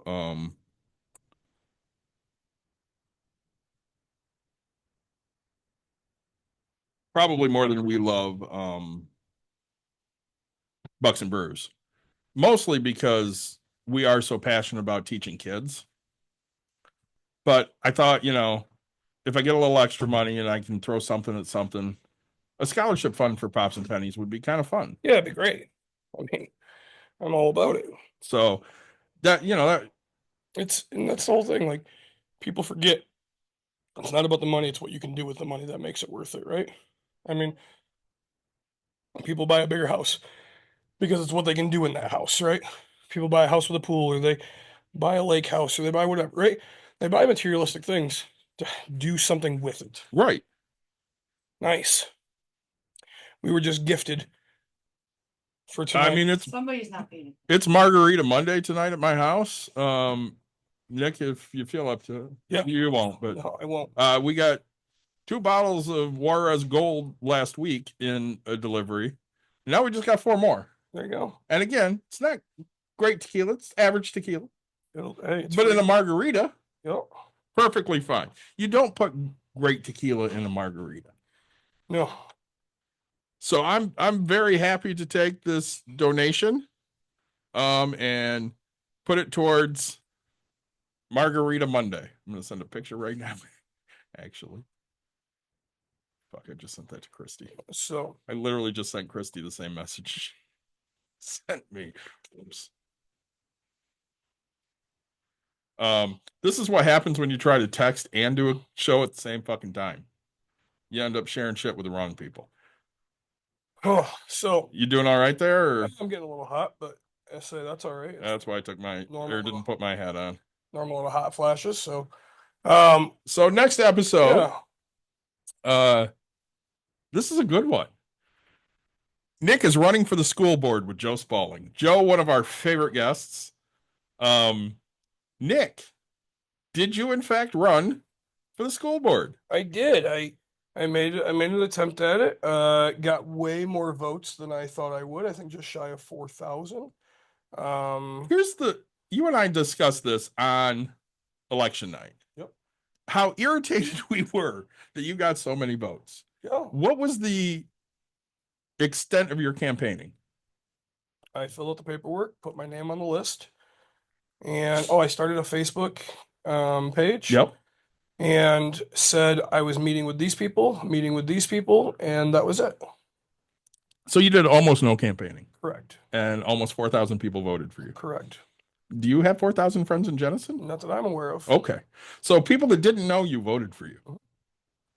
Bucks and Brews. Mostly because we are so passionate about teaching kids. But I thought, if I get a little extra money and I can throw something at something, a scholarship fund for Pops and Pennies would be kind of fun. yeah, it'd be great. I mean, I'm all about it. So that And that's the whole thing. Like, people forget it's not about the money, it's what you can do with the money that makes it worth it, right? I mean, people buy a bigger house because it's what they can do in that house, right? People buy a house with a pool, or they buy a lake house, or they buy whatever, right? They buy materialistic things to do something with it. right. Nice. We were just gifted for I tonight. mean, Somebody's not paying. it's Margarita Monday tonight at my house. Nick, if you feel up to it, Yeah. you won't, but No, I won't. we got 2 bottles of Juarez Gold last week in a delivery. Now we just got 4 more. There you go. And again, it's not great tequila; it's average tequila. Hey, it's But in free. a margarita, Yep. perfectly fine. You don't put great tequila in a margarita. No. So I'm very happy to take this donation and put it towards Margarita Monday. I'm gonna send a picture right now. Actually. Fuck, I just sent that to Christy. So I literally just sent Christy the same message she sent me. Oops. This is what happens when you try to text and do a show at the same fucking time. You end up sharing shit with the wrong people. Oh, so You doing all right there? Or? I'm getting a little hot, but I say that's all right. It's That's why I took my normal or didn't put my hat on. normal little hot flashes. So, So next episode, yeah, this is a good one. Nick is running for the school board with Joe Spaulding. Joe, one of our favorite guests. Nick, did you in fact run for the school board? I did. I made an attempt at it. Got way more votes than I thought I would. I think just shy of 4,000. Here's the you and I discussed this on election night. Yep. How irritated we were that you got so many votes. Yeah. What was the extent of your campaigning? I filled out the paperwork, put my name on the list, and I started a Facebook page. Yep. And said I was meeting with these people, and that was it. So you did almost no campaigning. Correct. And almost 4,000 people voted for you. Correct. Do you have 4,000 friends in Jenison? Not that I'm aware of. Okay. So people that didn't know you voted for you.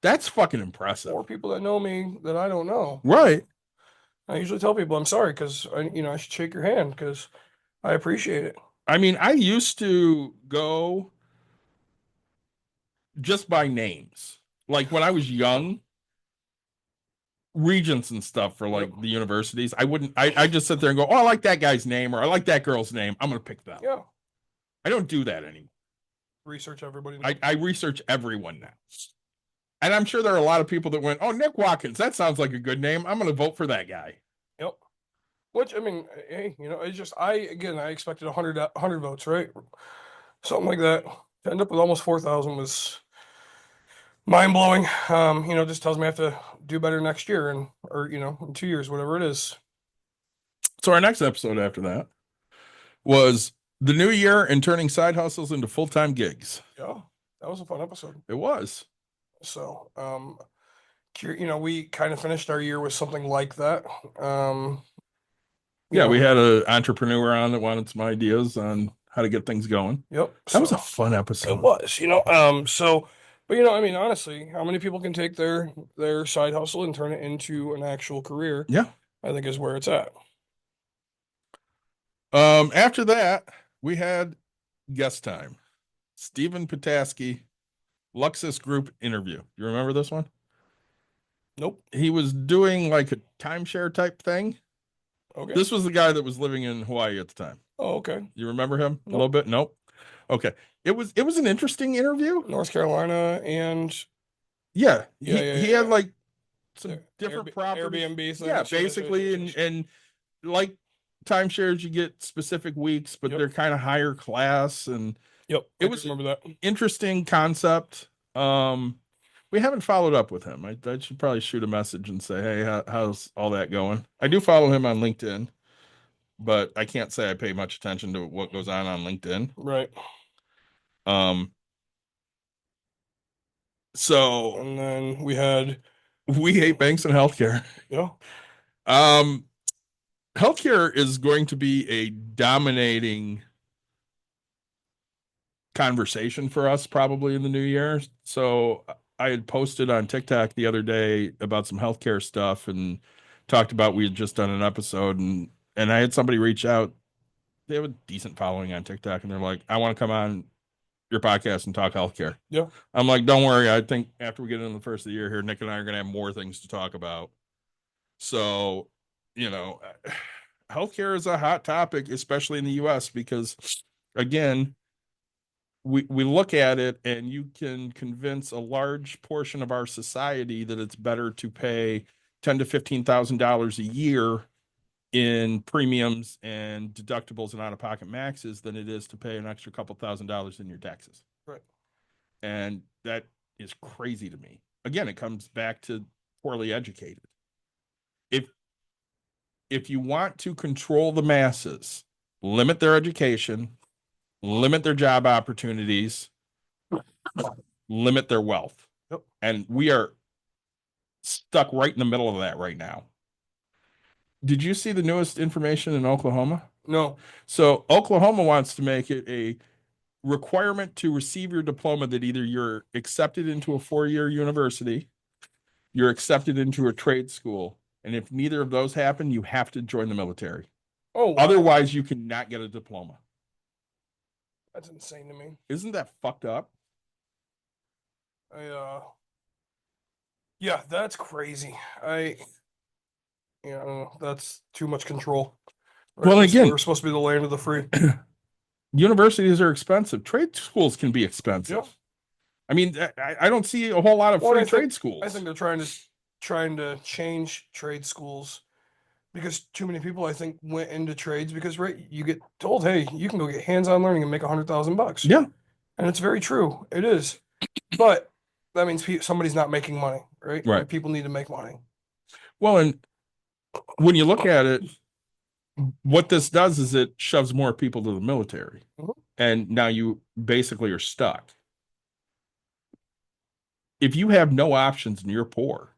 That's fucking impressive. Or people that know me that I don't know. Right. I usually tell people I'm sorry because I should shake your hand because I appreciate it. I mean, I used to go just by names. Like when I was young, regents and stuff for like the universities, I just sit there and go, oh, I like that guy's name or I like that girl's name. I'm going to pick them. Yeah. I don't do that anymore. Research everybody. I research everyone now. And I'm sure there are a lot of people that went, oh, Nick Watkins, that sounds like a good name. I'm going to vote for that guy. Yep. Which, I mean, hey, it's just, I expected 100 votes, right? Something like that. To end up with almost 4,000 was mind blowing. Just tells me I have to do better next year or in 2 years, whatever it is. So our next episode after that was the new year and turning side hustles into full-time gigs. Yeah, that was a fun episode. It was. So, we kind of finished our year with something like that. Yeah, we had an entrepreneur on that wanted some ideas on how to get things going. Yep. That was a fun episode. It was, but I mean, honestly, how many people can take their side hustle and turn it into an actual career? Yeah. I think is where it's at. After that, we had guest time. Stephen Pataski, Luxus Group interview. You remember this one? Nope. He was doing like a timeshare type thing. Okay. This was the guy that was living in Hawaii at the time. Oh, okay. You remember him a Nope. little bit? Nope. Okay. It was an interesting interview. North Carolina and Yeah. Yeah, He had like some different properties. Airbnb thing. Yeah, basically, and like timeshares, you get specific weeks, but they're kind of higher class, and Yep, it I was remember that. interesting concept. We haven't followed up with him. I should probably shoot a message and say, hey, how's all that going? I do follow him on LinkedIn, but I can't say I pay much attention to what goes on LinkedIn. Right. So And then we hate banks and healthcare. Yeah. Healthcare is going to be a dominating conversation for us probably in the new year. So I had posted on TikTok the other day about some healthcare stuff and talked about we had just done an episode, and I had somebody reach out. They have a decent following on TikTok, and they're like, I want to come on your podcast and talk healthcare. Yeah. I'm like, don't worry. I think after we get into the first of the year here, Nick and I are going to have more things to talk about. So, healthcare is a hot topic, especially in the US, because again, we look at it and you can convince a large portion of our society that it's better to pay $10,000 to $15,000 a year in premiums and deductibles and out-of-pocket maxes than it is to pay an extra couple $1,000s in your taxes. Right. And that is crazy to me. Again, it comes back to poorly educated. If you want to control the masses, limit their education, limit their job opportunities, limit their wealth. Yep. And we are stuck right in the middle of that right now. Did you see the newest information in Oklahoma? No. So Oklahoma wants to make it a requirement to receive your diploma that either you're accepted into a 4-year university you're accepted into a trade school. And if neither of those happen, you have to join the military. Oh, wow. Otherwise, you cannot get a diploma. That's insane to me. Isn't that fucked up? Yeah, that's crazy. I don't know. That's too much control. Right? Well, again, we're supposed to be the land of the free. Universities are expensive. Trade schools can be expensive. Yeah. I mean, I don't see a whole lot of free trade schools. I think they're trying to change trade schools because too many people, I think, went into trades because you get told, hey, you can go get hands-on learning and make $100,000. Yeah, and it's very true. It is, but that means somebody's not making money, right? Right. And people need to make money. Well, and when you look at it, what this does is it shoves more people to the military, and now you basically are stuck. If you have no options and you're poor,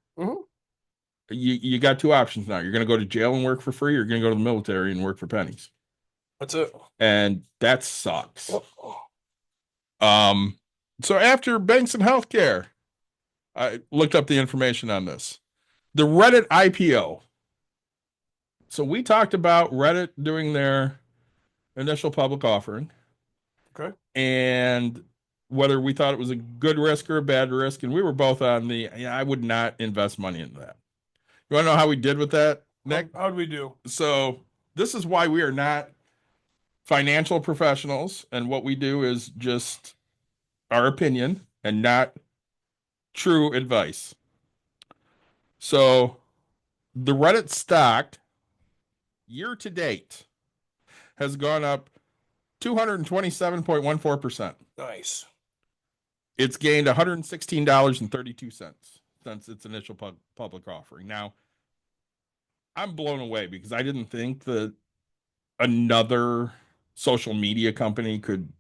you got two options now. You're going to go to jail and work for free, or you're going to go to the military and work for pennies. That's it. And that sucks. So after banks and healthcare, I looked up the information on this. The Reddit IPO. So we talked about Reddit doing their initial public offering. Okay. And whether we thought it was a good risk or a bad risk. And we were both on I would not invest money in that. You want to know how we did with that, Nick? How'd we do? So this is why we are not financial professionals. And what we do is just our opinion and not true advice. So the Reddit stock year to date has gone up 227.14%. Nice. It's gained $116.32 since its initial public offering. Now, I'm blown away because I didn't think that another social media company could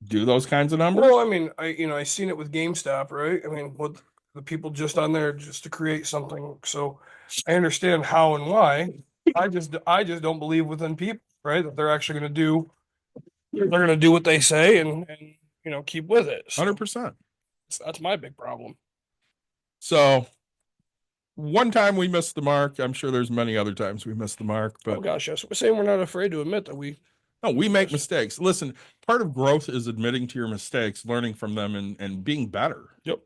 do those kinds of numbers. Well, I mean, I seen it with GameStop, right? I mean, what the people just on there just to create something. So I understand how and why. I just don't believe within people, right? That they're actually going to do what they say and keep with it. So 100%. that's my big problem. So one time we missed the mark. I'm sure there's many other times we missed the mark, but oh gosh, yes, we're saying we're not afraid to admit that we make mistakes. Listen, part of growth is admitting to your mistakes, learning from them, and being better. Yep.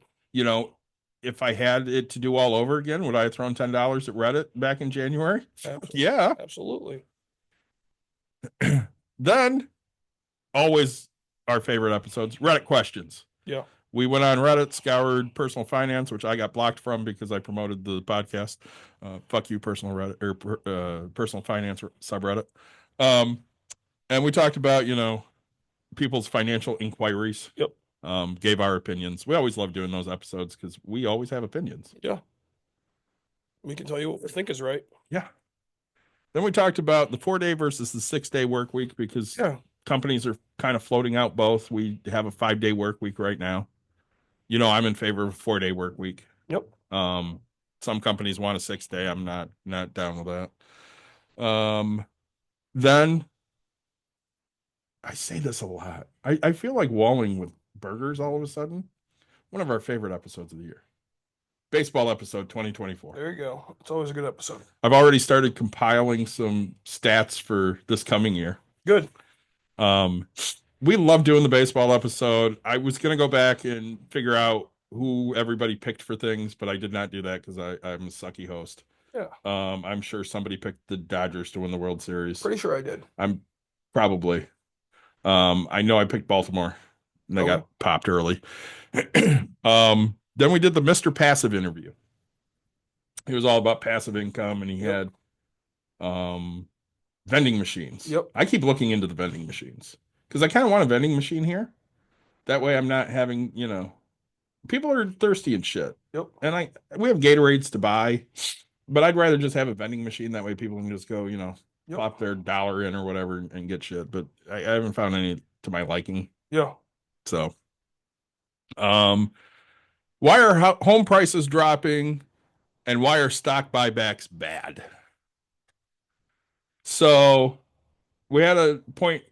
If I had it to do all over again, would I have thrown $10 at Reddit back in January? Absolutely. Yeah. Absolutely. Then, always our favorite episodes, Reddit questions. Yeah. We went on Reddit, scoured personal finance, which I got blocked from because I promoted the podcast. Fuck you, personal Reddit or personal finance subreddit. And we talked about, people's financial inquiries. Yep. Gave our opinions. We always love doing those episodes because we always have opinions. Yeah. We can tell you what we think is right. Yeah. Then we talked about the 4-day versus the 6-day work week because companies are kind of floating out both. We have a 5-day work week right now. I'm in favor of a 4-day work week. Yep. Some companies want a 6-day. I'm not down with that. Then I say this a lot. I feel like walling with burgers all of a sudden. One of our favorite episodes of the year. Baseball episode 2024. There you go. It's always a good episode. I've already started compiling some stats for this coming year. Good. We love doing the baseball episode. I was going to go back and figure out who everybody picked for things, but I did not do that because I'm a sucky host. Yeah. I'm sure somebody picked the Dodgers to win the World Series. Pretty sure I did. I'm probably. I know I picked Baltimore and they got popped early. Then we did the Mr. Passive interview. He was all about passive income and he had vending machines. Yep. I keep looking into the vending machines because I kind of want a vending machine here. That way I'm not having, people are thirsty and shit. Yep. And we have Gatorades to buy, but I'd rather just have a vending machine. That way people can just go, pop their dollar in or whatever and get shit. But I haven't found any to my liking. Yeah. So, why are home prices dropping and why are stock buybacks bad? So we had a point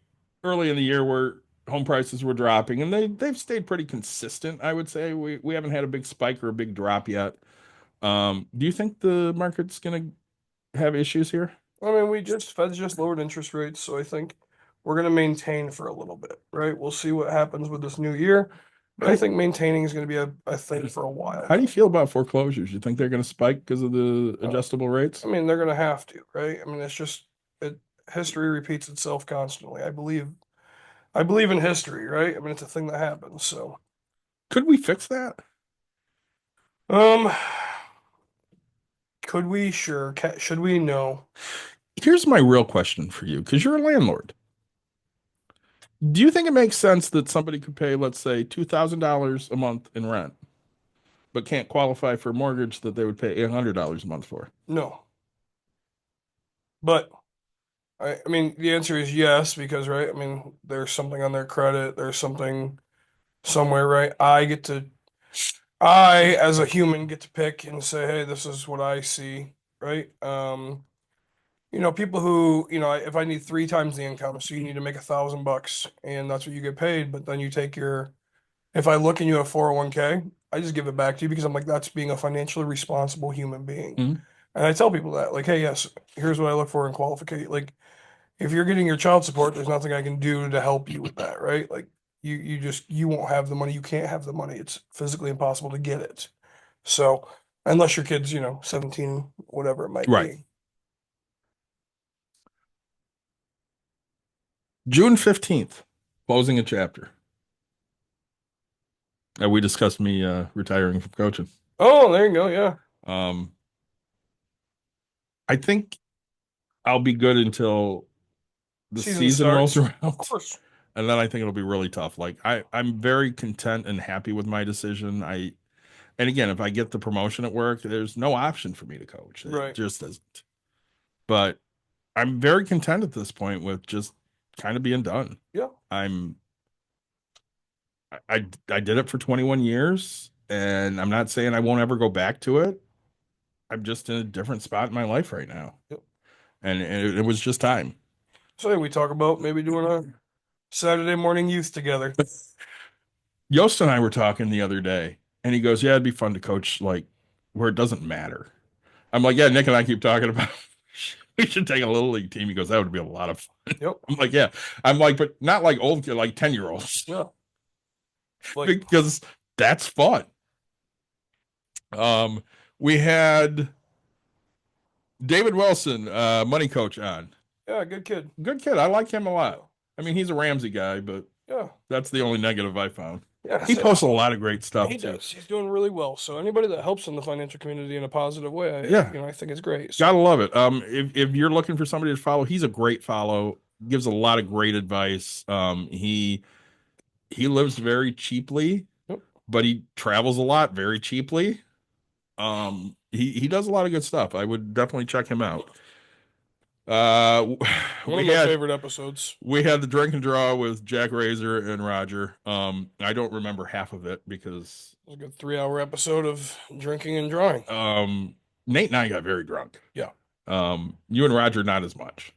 early in the year where home prices were dropping and they've stayed pretty consistent. I would say we haven't had a big spike or a big drop yet. Do you think the market's gonna have issues here? I mean, Fed's just lowered interest rates, so I think we're gonna maintain for a little bit, right? We'll see what happens with this new year, but I think maintaining is gonna be a thing for a while. How do you feel about foreclosures? You think they're gonna spike because of the Uh, adjustable rates? I mean, they're gonna have to, right? I mean, history repeats itself constantly. I believe in history, right? I mean, it's a thing that happens. So, Could we fix that? um, could we? Sure. Should we? No. Here's my real question for you, because you're a landlord. Do you think it makes sense that somebody could pay, let's say, $2,000 a month in rent, but can't qualify for a mortgage that they would pay $800 a month for? No. But I mean, the answer is yes, because, right? I mean, there's something on their credit. There's something somewhere, right? I, as a human, get to pick and say, hey, this is what I see, right? People who, if I need three times the income, so you need to make $1,000 and that's what you get paid, but then you take if I look and you have 401k, I just give it back to you because I'm like, that's being a financially responsible human being. Mhm. And I tell people that, like, hey, yes, here's what I look for in qualification. Like, if you're getting your child support, there's nothing I can do to help you with that, right? Like, you won't have the money. You can't have the money. It's physically impossible to get it. So, unless your kid's, 17, whatever it might Right. be. June 15th, closing a chapter. We discussed me retiring from coaching. Oh, there you go. Yeah. Um, I think I'll be good until the season rolls starts. around. Of course. And then I think it'll be really tough. Like I'm very content and happy with my decision. And again, if I get the promotion at work, there's no option for me to coach. It Right. just isn't. But I'm very content at this point with just kind of being done. Yeah. I did it for 21 years, and I'm not saying I won't ever go back to it. I'm just in a different spot in my life right now. Yep. And it was just time. So we talk about maybe doing a Saturday morning youth together. Yost and I were talking the other day, and he goes, "Yeah, it'd be fun to coach like where it doesn't matter." I'm like, "Yeah, Nick and I keep talking about we should take a little league team." He goes, "That would be a lot of fun." Yep. I'm like, "Yeah." I'm like, "But not like old kid, like 10-year-olds." Yeah. Like, Because that's fun. We had David Wilson, money coach on. yeah, good kid. Good kid. I like him a lot. I mean, he's a Ramsey guy, but Yeah. that's the only negative I found. Yeah. He posts a lot of great stuff He too. does. He's doing really well. So anybody that helps in the financial community in a positive way, Yeah. I think it's great. So, Gotta love it. If you're looking for somebody to follow, he's a great follow. Gives a lot of great advice. He lives very cheaply, Yep. but he travels a lot very cheaply. He does a lot of good stuff. I would definitely check him out. one of We my had favorite episodes. we had the drink and draw with Jack Razor and Roger. I don't remember half of it because It was a good 3-hour episode of drinking and drawing. Nate and I got very drunk. Yeah. You and Roger not as much.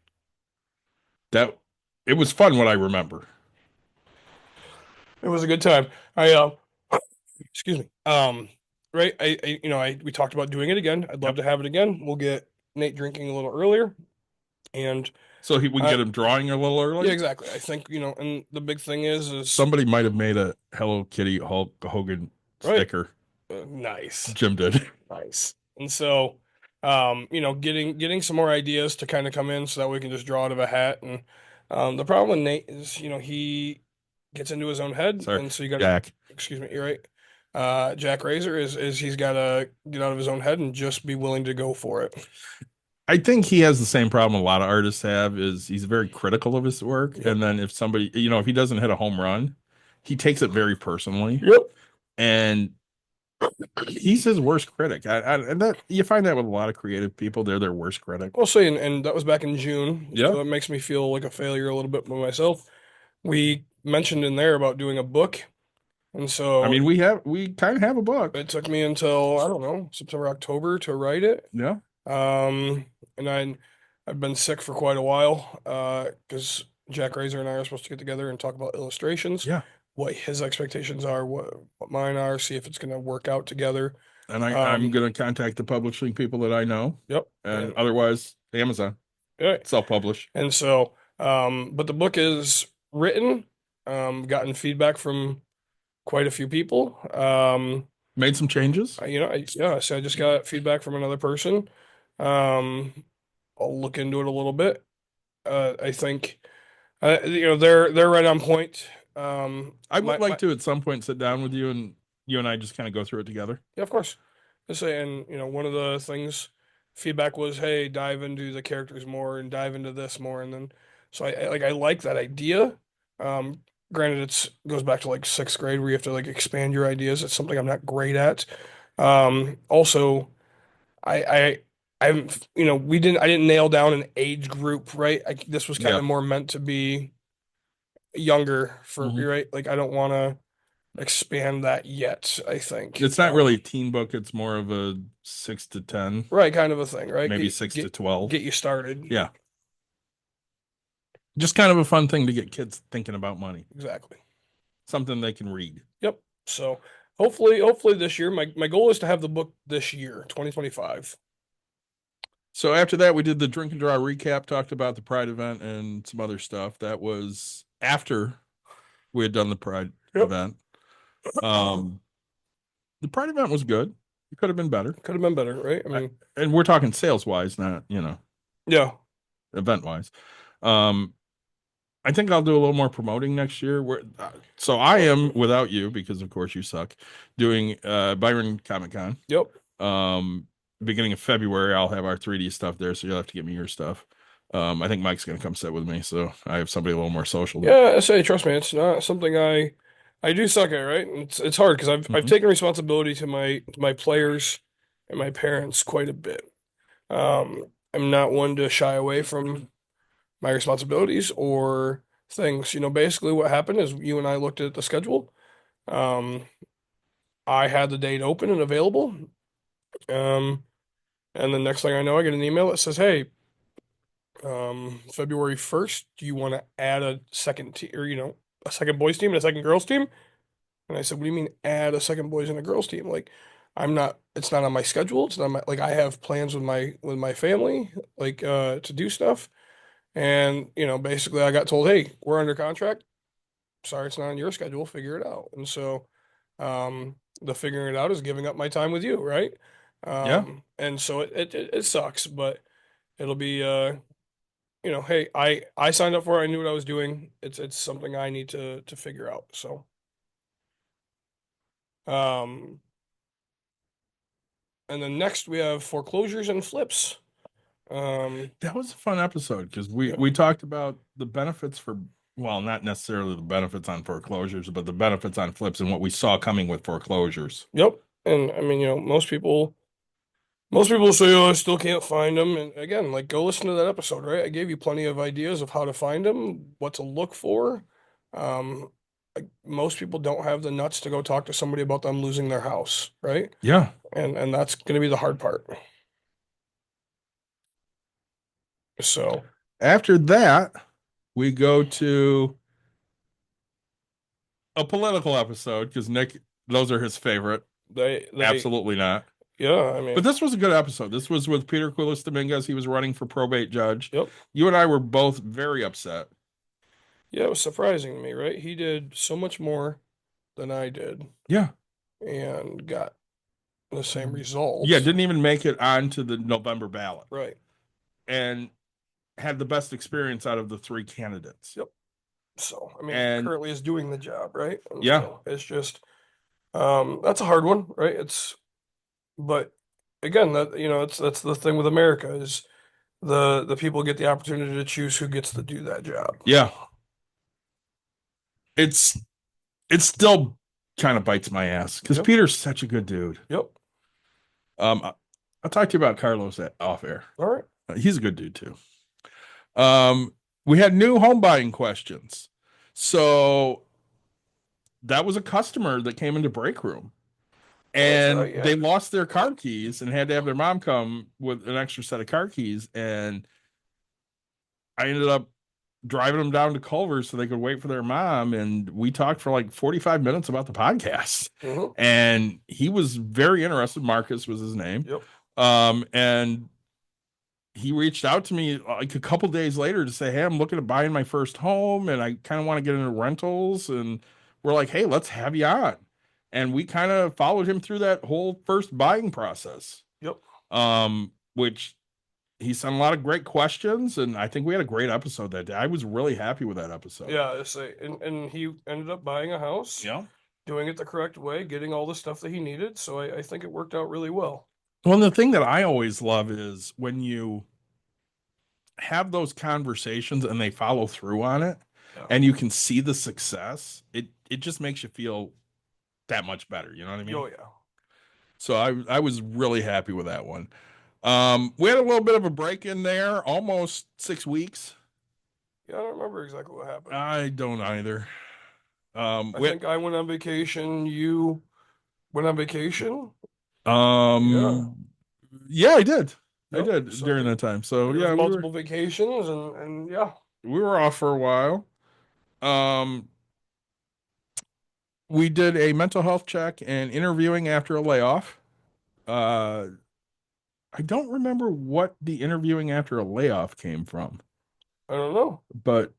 That it was fun what I remember. It was a good time. Excuse me. Right. We talked about doing it again. I'd love to have it again. We'll get Nate drinking a little earlier. And So we can get him drawing a little early. yeah, exactly. I think, and the big thing is Somebody might have made a Hello Kitty Hulk Hogan Right. sticker. Nice. Jim did. Nice. And so, getting some more ideas to kind of come in so that we can just draw out of a hat. And the problem with Nate is, he gets into his own head, Sorry, and so you got Jack. excuse me, you're right. Jack Razor is he's got to get out of his own head and just be willing to go for it. I think he has the same problem a lot of artists have is he's very critical of his work. Yep. And then if somebody, if he doesn't hit a home run, he takes it very personally. Yep. And he's his worst critic. And that you find that with a lot of creative people, they're their worst critic. I'll say, and that was back in June. Yeah. So it makes me feel like a failure a little bit by myself. We mentioned in there about doing a book. And so I mean, we kind of have a book. it took me until, I don't know, September, October to write it. Yeah. And I've been sick for quite a while, because Jack Razor and I are supposed to get together and talk about illustrations. Yeah. What his expectations are, what mine are, see if it's gonna work out together. And I'm going to contact the publishing people that I know, Yep. and otherwise Amazon, Right. self-publish. And so, but the book is written, gotten feedback from quite a few people. Made some changes. So I just got feedback from another person. Um, I'll look into it a little bit. I think, they're right on point. I would My like to at some point sit down with you and I just kind of go through it together. Yeah, of course. Just saying, one of the things feedback was, hey, dive into the characters more and dive into this more, and then so I like that idea. Um, Granted, it's goes back to like sixth grade where you have to like expand your ideas. It's something I'm not great at. Also, I I haven't I didn't nail down an age group, right? This was kind Yeah. of more meant to be younger for Mhm. right. Like I don't want to expand that yet, I think. It's not really a teen book. It's more of a 6 to 10, Right, kind of a thing, right? maybe 6 to 12. Get you started. Yeah. Just kind of a fun thing to get kids thinking about money. Exactly. Something they can read. Yep. So hopefully this year, my goal is to have the book this year, 2025. So after that, we did the drink and draw recap, talked about the Pride event and some other stuff. That was after we had done the Pride Yep. event. The Pride event was good. It could have been better. Could have been better, right? I mean, And we're talking sales wise, not, yeah. event wise. I think I'll do a little more promoting next year. So I am, without you, because of course you suck, doing Byron Comic Con. Yep. Beginning of February, I'll have our 3D stuff there, so you'll have to get me your stuff. I think Mike's gonna come sit with me, so I have somebody a little more social. Yeah, I say, trust me, it's not something I do suck at, right? It's hard because I've taken responsibility to my players and my parents quite a bit. I'm not one to shy away from my responsibilities or things. Basically what happened is you and I looked at the schedule. Um, I had the date open and available. Um, and the next thing I know, I get an email that says, "Hey, February 1st, do you want to add a second team or a second boys team and a second girls team?" And I said, "What do you mean add a second boys and a girls team? Like, it's not on my schedule. It's not my like I have plans with my family, like to do stuff." And, basically I got told, "Hey, we're under contract. Sorry, it's not on your schedule. Figure it out." And so, the figuring it out is giving up my time with you, right? Yeah. And so it sucks, but it'll be, hey, I signed up for it. I knew what I was doing. It's something I need to figure out. So, um, and then next we have foreclosures and flips. That was a fun episode because we Yeah. we talked about the benefits for, well, not necessarily the benefits on foreclosures, but the benefits on flips and what we saw coming with foreclosures. Yep. And I mean, most people say, "Oh, I still can't find them." And again, like go listen to that episode, right? I gave you plenty of ideas of how to find them, what to look for. Um, like most people don't have the nuts to go talk to somebody about them losing their house, right? Yeah. And that's going to be the hard part. So, After that, we go to a political episode because Nick, those are his favorite. they Absolutely not. yeah, I mean, But this was a good episode. This was with Peter Quilis Dominguez. He was running for probate judge. yep. You and I were both very upset. Yeah, it was surprising to me, right? He did so much more than I did Yeah. and got the same results. Yeah, didn't even make it onto the November ballot Right. and had the best experience out of the three candidates. Yep. So, I mean, And currently is doing the job, right? And yeah. so it's just that's a hard one, right? But again, that's the thing with America is the people get the opportunity to choose who gets to do that job. Yeah. It's it still kind of bites my ass because Yep. Peter's such a good dude. Yep. I'll talk to you about Carlos off air. All right. He's a good dude too. We had new home buying questions. So that was a customer that came into break room and right, yeah. they lost their car keys and had to have their mom come with an extra set of car keys. And I ended up driving them down to Culver so they could wait for their mom. And we talked for like 45 minutes about the podcast. Mhm. And he was very interested. Marcus was his name. Yep. And he reached out to me like a couple days later to say, "Hey, I'm looking at buying my first home and I kind of want to get into rentals." And we're like, "Hey, let's have you on." And we kind of followed him through that whole first buying process. Yep. Which he sent a lot of great questions, and I think we had a great episode that day. I was really happy with that episode. Yeah, and he ended up buying a house, Yeah. doing it the correct way, getting all the stuff that he needed. So I think it worked out really well. Well, the thing that I always love is when you have those conversations and they follow through on it, Yeah. and you can see the success. It just makes you feel that much better. You know what I mean? Oh yeah. So I was really happy with that one. We had a little bit of a break in there, almost 6 weeks. Yeah, I don't remember exactly what happened. I don't either. I think I went on vacation. You went on vacation. Yeah, I did. I Yep, did so during that time. So there yeah, was multiple vacations, and yeah. we were off for a while. We did a mental health check and interviewing after a layoff. I don't remember what the interviewing after a layoff came from, I don't know. but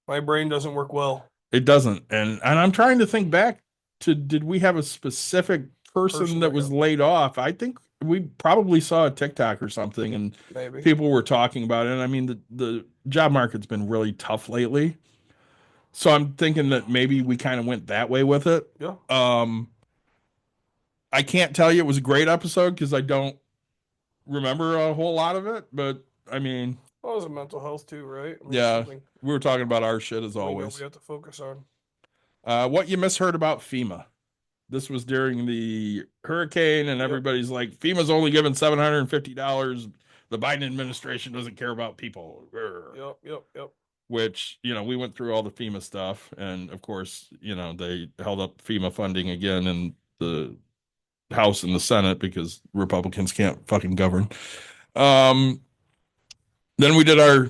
My brain doesn't work well. it doesn't. And I'm trying to think back to, did we have a specific person that was laid off? I think we probably saw a TikTok or something and Maybe. people were talking about it. And I mean, the job market's been really tough lately. So I'm thinking that maybe we kind of went that way with it. Yeah. I can't tell you it was a great episode because I don't remember a whole lot of it, but I mean, Well, it was a mental health too, right? I mean, yeah, something we were talking about our shit as we know always. we have to focus on. What you misheard about FEMA. This was during the hurricane, and everybody's like, FEMA's only given $750. The Biden administration doesn't care about people. Yep. Which, we went through all the FEMA stuff, and of course, they held up FEMA funding again in the House and the Senate because Republicans can't fucking govern. Then we did our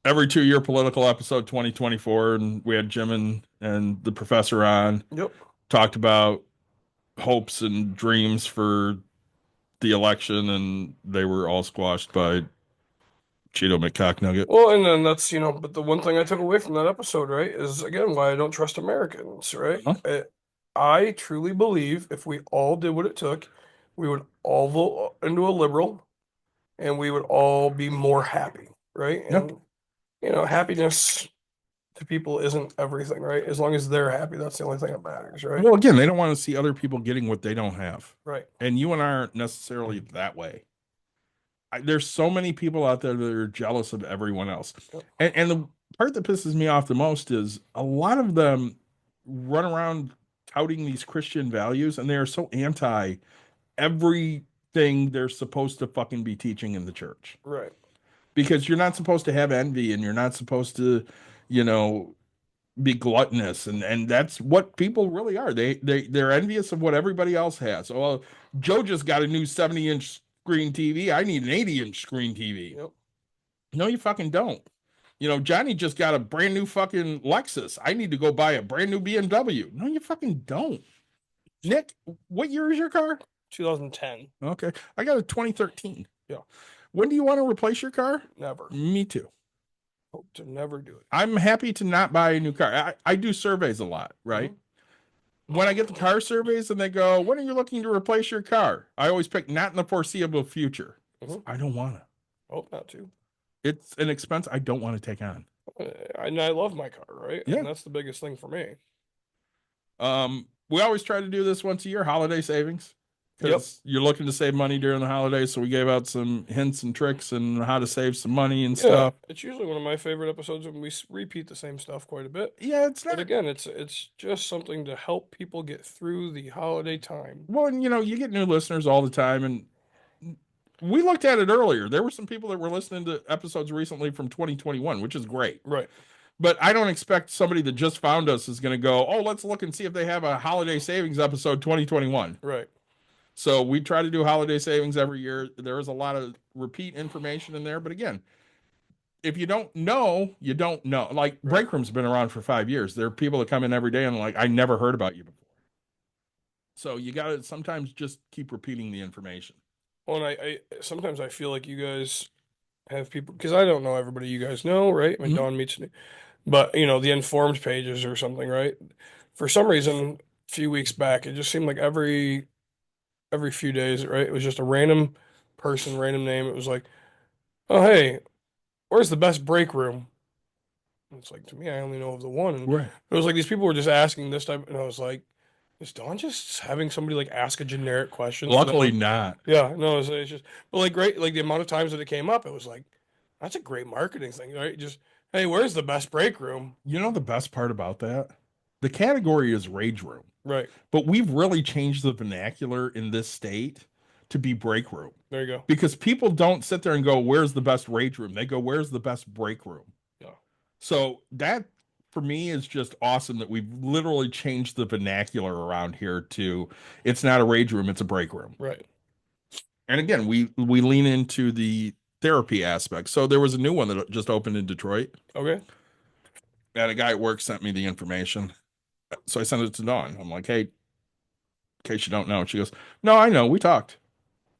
every 2-year political episode 2024, and we had Jim and the professor on. Yep. Talked about hopes and dreams for the election, and they were all squashed by Cheeto McCocknugget. Well, and then that's, but the one thing I took away from that episode, right, is again why I don't trust Americans, right? I truly believe if we all did what it took, we would all vote into a liberal and we would all be more happy, right? And, happiness to people isn't everything, right? As long as they're happy, that's the only thing that matters, right? Well, again, they don't want to see other people getting what they don't have. Right. And you and I aren't necessarily that way. There's so many people out there that are jealous of everyone else. And the part that pisses me off the most is a lot of them run around touting these Christian values, and they are so anti everything they're supposed to fucking be teaching in the church. Right. Because you're not supposed to have envy, and you're not supposed to, be gluttonous, and that's what people really are. They're envious of what everybody else has. Oh, Joe just got a new 70-inch screen TV. I need an 80-inch screen TV. Yep. No, you fucking don't. Johnny just got a brand new fucking Lexus. I need to go buy a brand new BMW. No, you fucking don't. Nick, what year is your car? 2010. Okay. I got a 2013. Yeah. When do you want to replace your car? Never. Me too. Hope to never do it. I'm happy to not buy a new car. I do surveys a lot, right? When I get the car surveys and they go, when are you looking to replace your car? I always pick not in the foreseeable future. I don't want to. Hope not to. It's an expense I don't want to take on. And I love my car, right? Yeah. And that's the biggest thing for me. We always try to do this once a year, holiday savings. Because you're looking to save money during the holidays, so we gave out some hints and tricks and how to save some money and stuff. It's usually one of my favorite episodes when we repeat the same stuff quite a bit. Yeah, it's not. But again, it's just something to help people get through the holiday time. Well, and you get new listeners all the time, and we looked at it earlier. There were some people that were listening to episodes recently from 2021, which is great. Right. But I don't expect somebody that just found us is going to go, oh, let's look and see if they have a holiday savings episode 2021. Right. So we try to do holiday savings every year. There is a lot of repeat information in there. But again, if you don't know, you don't know. Like break room's been around for 5 years. There are people that come in every day and like, I never heard about you before. So you got to sometimes just keep repeating the information. Well, and I sometimes I feel like you guys have people because I don't know everybody you guys know, right? I mean, Mhm. Dawn meets me, but you know the informed pages or something, right? For some reason, a few weeks back, it just seemed like every few days, right? It was just a random person, random name. It was like, oh hey, where's the best break room? And it's like to me, I only know of the one. And Right. it was like these people were just asking this type, and I was like, is Dawn just having somebody like ask a generic question so that Luckily like, not. yeah, no, it's just, but like great, like the amount of times that it came up, it was like, that's a great marketing thing, right? Just hey, where's the best break room? You know the best part about that? The category is rage room, Right but we've really changed the vernacular in this state to be break room there, you go. because people don't sit there and go, "Where's the best rage room?" They go, "Where's the best break room?" Yeah, So that for me is just awesome that we've literally changed the vernacular around here to it's not a rage room, it's a break room. right. And again, we lean into the therapy aspect. So there was a new one that just opened in Detroit, Okay, and a guy at work sent me the information. So I sent it to Dawn. I'm like, hey, in case you don't know. She goes, no, I know. We talked.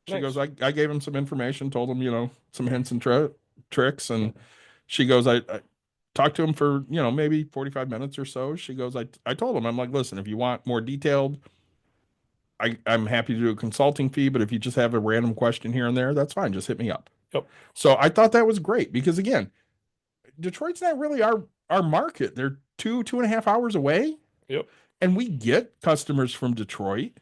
She goes, nice. I gave him some information, told him, some hints and tricks. And she goes, I talked to him for, maybe 45 minutes or so. She goes, I told him, I'm like, listen, if you want more detailed, I'm happy to do a consulting fee, but if you just have a random question here and there, that's fine. Just hit me up. Yep, So I thought that was great because again, Detroit's not really our market. They're 2.5 hours away, yep. and we get customers from Detroit.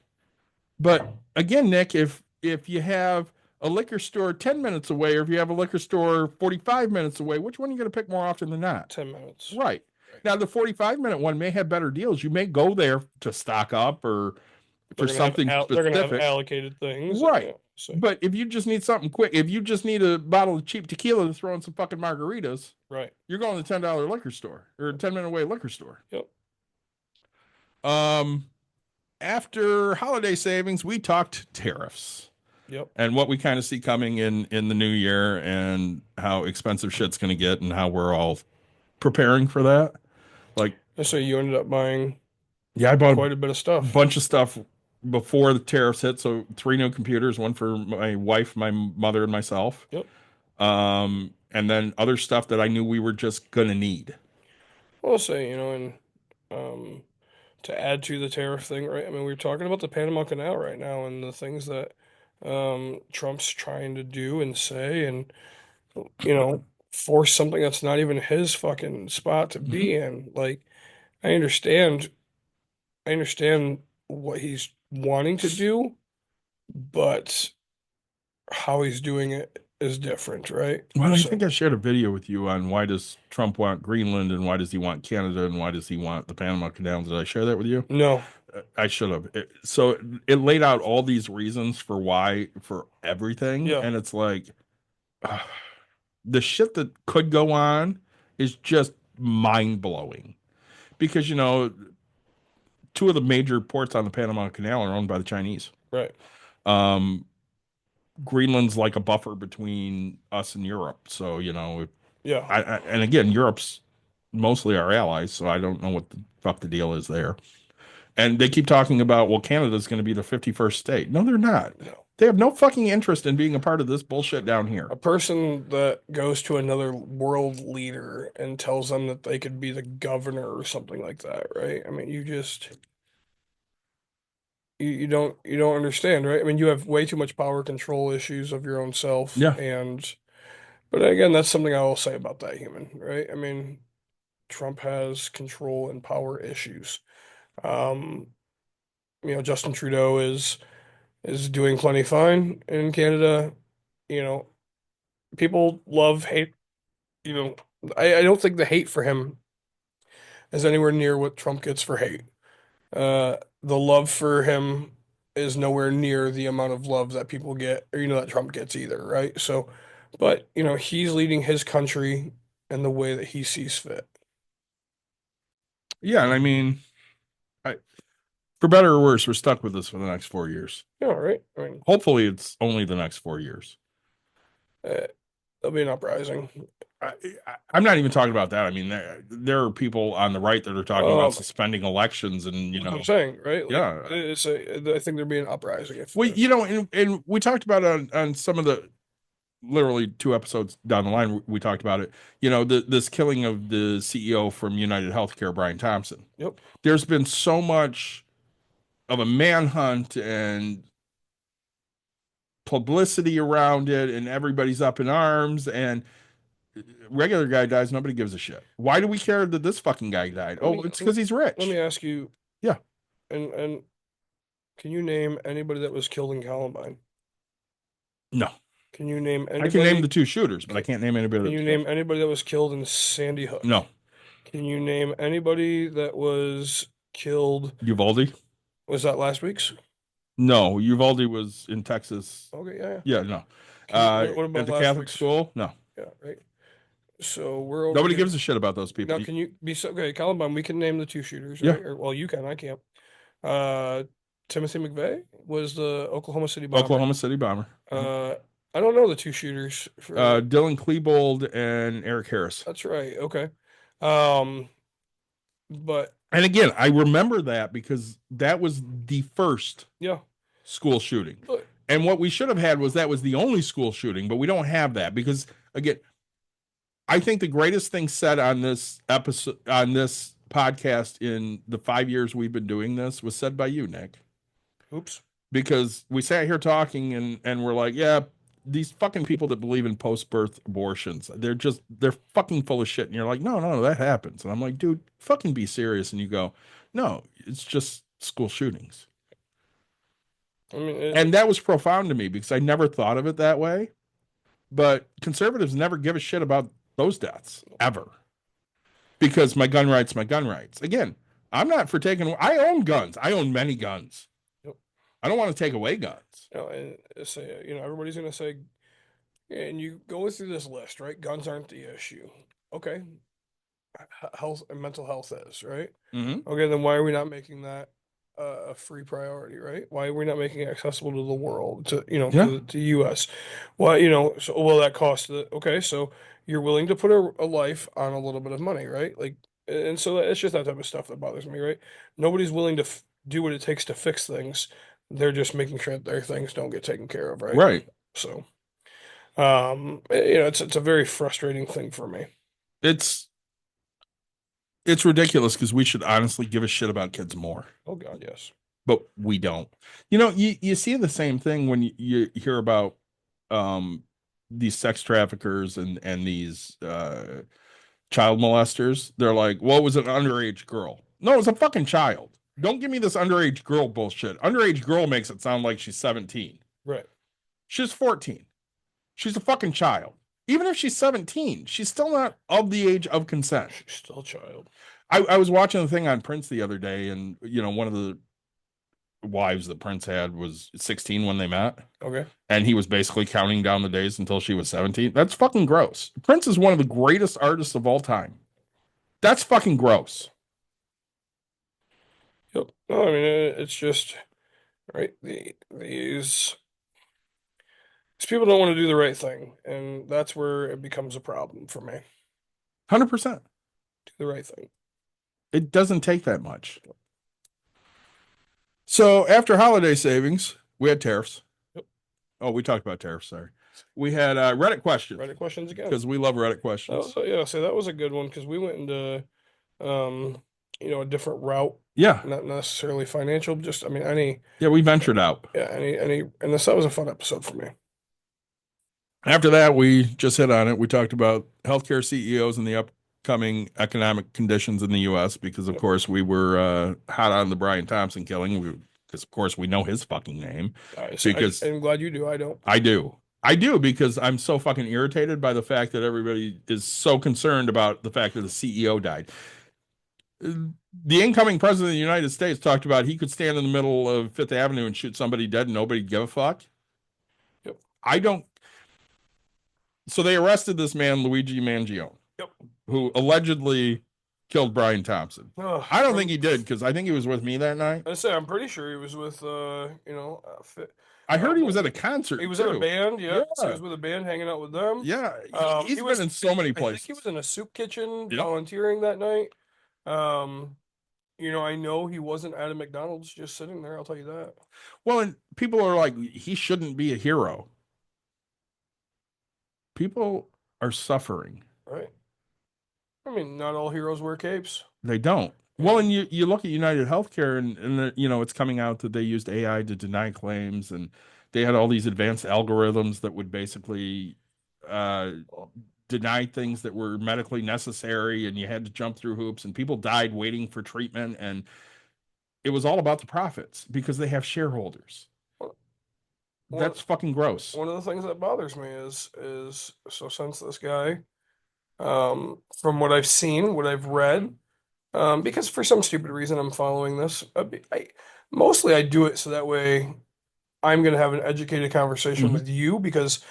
But again, Nick, if you have a liquor store 10 minutes away, or if you have a liquor store 45 minutes away, which one are you going to pick more often than not? 10 minutes. Right. Right. Now, the 45-minute one may have better deals. You may go there to stock up or for something They're gonna have specific. allocated things. Right. Yeah, so But if you just need something quick, if you just need a bottle of cheap tequila to throw in some fucking margaritas, right. you're going to the $10 liquor store or 10-minute away liquor store. Yep. Um, After holiday savings, we talked tariffs Yep. and what we kind of see coming in the new year and how expensive shit's going to get and how we're all preparing for that. Like, And so you ended up buying yeah, I bought a quite a bit of stuff. bunch of stuff before the tariffs hit. So 3 new computers, one for my wife, my mother, and myself. Yep. And then other stuff that I knew we were just gonna need. I'll say, and um, to add to the tariff thing, right? I mean, we're talking about the Panama Canal right now and the things that Trump's trying to do and say and, force something that's not even his fucking spot to Mhm. be in. Like, I understand, I understand what he's wanting to do, but how he's doing it is different, right? Well, I think So, I shared a video with you on why does Trump want Greenland and why does he want Canada and why does he want the Panama Canal? Did I share that with you? no, I should have. So it laid out all these reasons for why for everything, yeah, and it's like the shit that could go on is just mind blowing because two of the major ports on the Panama Canal are owned by the Chinese. right, Um, Greenland's like a buffer between us and Europe, so yeah. and again, Europe's mostly our allies, so I don't know what the fuck the deal is there. And they keep talking about, well, Canada's going to be the 51st state. No, they're not. No. They have no fucking interest in being a part of this bullshit down here. A person that goes to another world leader and tells them that they could be the governor or something like that, right? I mean, you don't understand, right? I mean, you have way too much power control issues of your own self Yeah. but again, that's something I will say about that human, right? I mean, Trump has control and power issues. Um, Justin Trudeau is doing plenty fine in Canada. You know, people love hate, you know, I don't think the hate for him is anywhere near what Trump gets for hate. The love for him is nowhere near the amount of love that people get, or that Trump gets either, right? So, but he's leading his country in the way that he sees fit. Yeah, and I mean, for better or worse, we're stuck with this for the next 4 years. Yeah, right. I mean, Hopefully, it's only the next 4 years. there'll be an uprising. I'm not even talking about that. I mean, there are people on the right that are talking about suspending elections, and That's what I'm saying, right? Like, yeah. I think they're being uprising. Well, and we talked about it on some of the literally 2 episodes down the line. We talked about it. This killing of the CEO from United Healthcare, Brian Thompson. Yep. There's been so much of a manhunt and publicity around it, and everybody's up in arms, and regular guy dies, nobody gives a shit. Why do we care that this fucking guy died? It's because he's rich. Let me ask you. Yeah. And can you name anybody that was killed in Columbine? No. Can you name anybody? I can name the 2 shooters, but I can't name anybody. Can you name anybody that was killed in Sandy Hook? No. Can you name anybody that was killed? Uvalde? Was that last week's? No, Uvalde was in Texas. Okay, yeah. Yeah, no. What about at the last Catholic week's? school? No. Yeah, right. So we're over Nobody here. gives a shit about those people. Now, can you be okay? Columbine, we can name the 2 shooters, Yeah. right? Well, you can, I can't. Timothy McVeigh was the Oklahoma City bomber. Oklahoma City bomber. I don't know the 2 shooters. Dylan Klebold and Eric Harris. That's right. Okay. But And again, I remember that because that was the first yeah, school shooting. But, and what we should have had was that was the only school shooting, but we don't have that because again, I think the greatest thing said on this episode, on this podcast in the 5 years we've been doing this was said by you, Nick. Oops. Because we sat here talking and we're like, yeah, these fucking people that believe in post-birth abortions, they're fucking full of shit. And you're like, no, that happens. And I'm like, dude, fucking be serious. And you go, no, it's just school shootings. I mean, and that was profound to me because I never thought of it that way. But conservatives never give a shit about those deaths ever. Because my gun rights. Again, I'm not for taking. I own guns. I own many guns. Yep. I don't want to take away guns. And say, everybody's gonna say, and you go through this list, right? Guns aren't the issue. Okay. Health and mental health is, right? Mm-hmm. Okay, then why are we not making that a free priority, right? Why are we not making it accessible to the world, to to US? Why, so will that cost okay, so you're willing to put a life on a little bit of money, right? Like, and so it's just that type of stuff that bothers me, right? Nobody's willing to do what it takes to fix things. They're just making sure that their things don't get taken care of, right? Right. So, it's a very frustrating thing for me. It's ridiculous because we should honestly give a shit about kids more. Oh God, yes. But we don't. You see the same thing when you hear about these sex traffickers and these child molesters. They're like, well, it was an underage girl. No, it was a fucking child. Don't give me this underage girl bullshit. Underage girl makes it sound like she's 17. Right. She's 14. She's a fucking child. Even if she's 17, she's still not of the age of consent. She's still a child. I was watching a thing on Prince the other day, and one of the wives that Prince had was 16 when they met. Okay. And he was basically counting down the days until she was 17. That's fucking gross. Prince is one of the greatest artists of all time. That's fucking gross. Yep. No, I mean, it's just, right, these people don't want to do the right thing, and that's where it becomes a problem for me. 100%. Do the right thing. It doesn't take that much. So after holiday savings, we had tariffs. Yep. Oh, we talked about tariffs. Sorry. We had Reddit questions. Reddit questions again. Because we love Reddit questions. So that was a good one because we went into, a different route. Yeah. Not necessarily financial, just, I mean, any. Yeah, we ventured out. Yeah, and that was a fun episode for me. After that, we just hit on it. We talked about healthcare CEOs and the upcoming economic conditions in the U.S. because, of course, we were hot on the Brian Thompson killing. Because, of course, we know his fucking name. Because I'm glad you do. I don't. I do because I'm so fucking irritated by the fact that everybody is so concerned about the fact that the CEO died. The incoming president of the United States talked about he could stand in the middle of Fifth Avenue and shoot somebody dead and nobody'd give a fuck. Yep. I don't. So they arrested this man, Luigi Mangione, yep, who allegedly killed Brian Thompson. Ugh, I don't think he did because I think he was with me that night. I say I'm pretty sure he was with I heard he well, was at a concert he was in a too. band. Yeah, so he Yeah, was with a band, hanging out with them. yeah. He's He been was. in so many I think he places. was in a soup kitchen Yep. volunteering that night. Um, I know he wasn't at a McDonald's just sitting there. I'll tell you that. Well, and people are like, he shouldn't be a hero. People are suffering. Right. I mean, not all heroes wear capes. They don't. Well, and you look at United Healthcare, and it's coming out that they used AI to deny claims, and they had all these advanced algorithms that would basically uh, deny things that were medically necessary, and you had to jump through hoops, and people died waiting for treatment, and it was all about the profits because they have shareholders. That's fucking gross. One of the things that bothers me is so since this guy, from what I've seen, what I've read, because for some stupid reason I'm following this. Mostly I do it so that way I'm going to have an educated conversation with you because,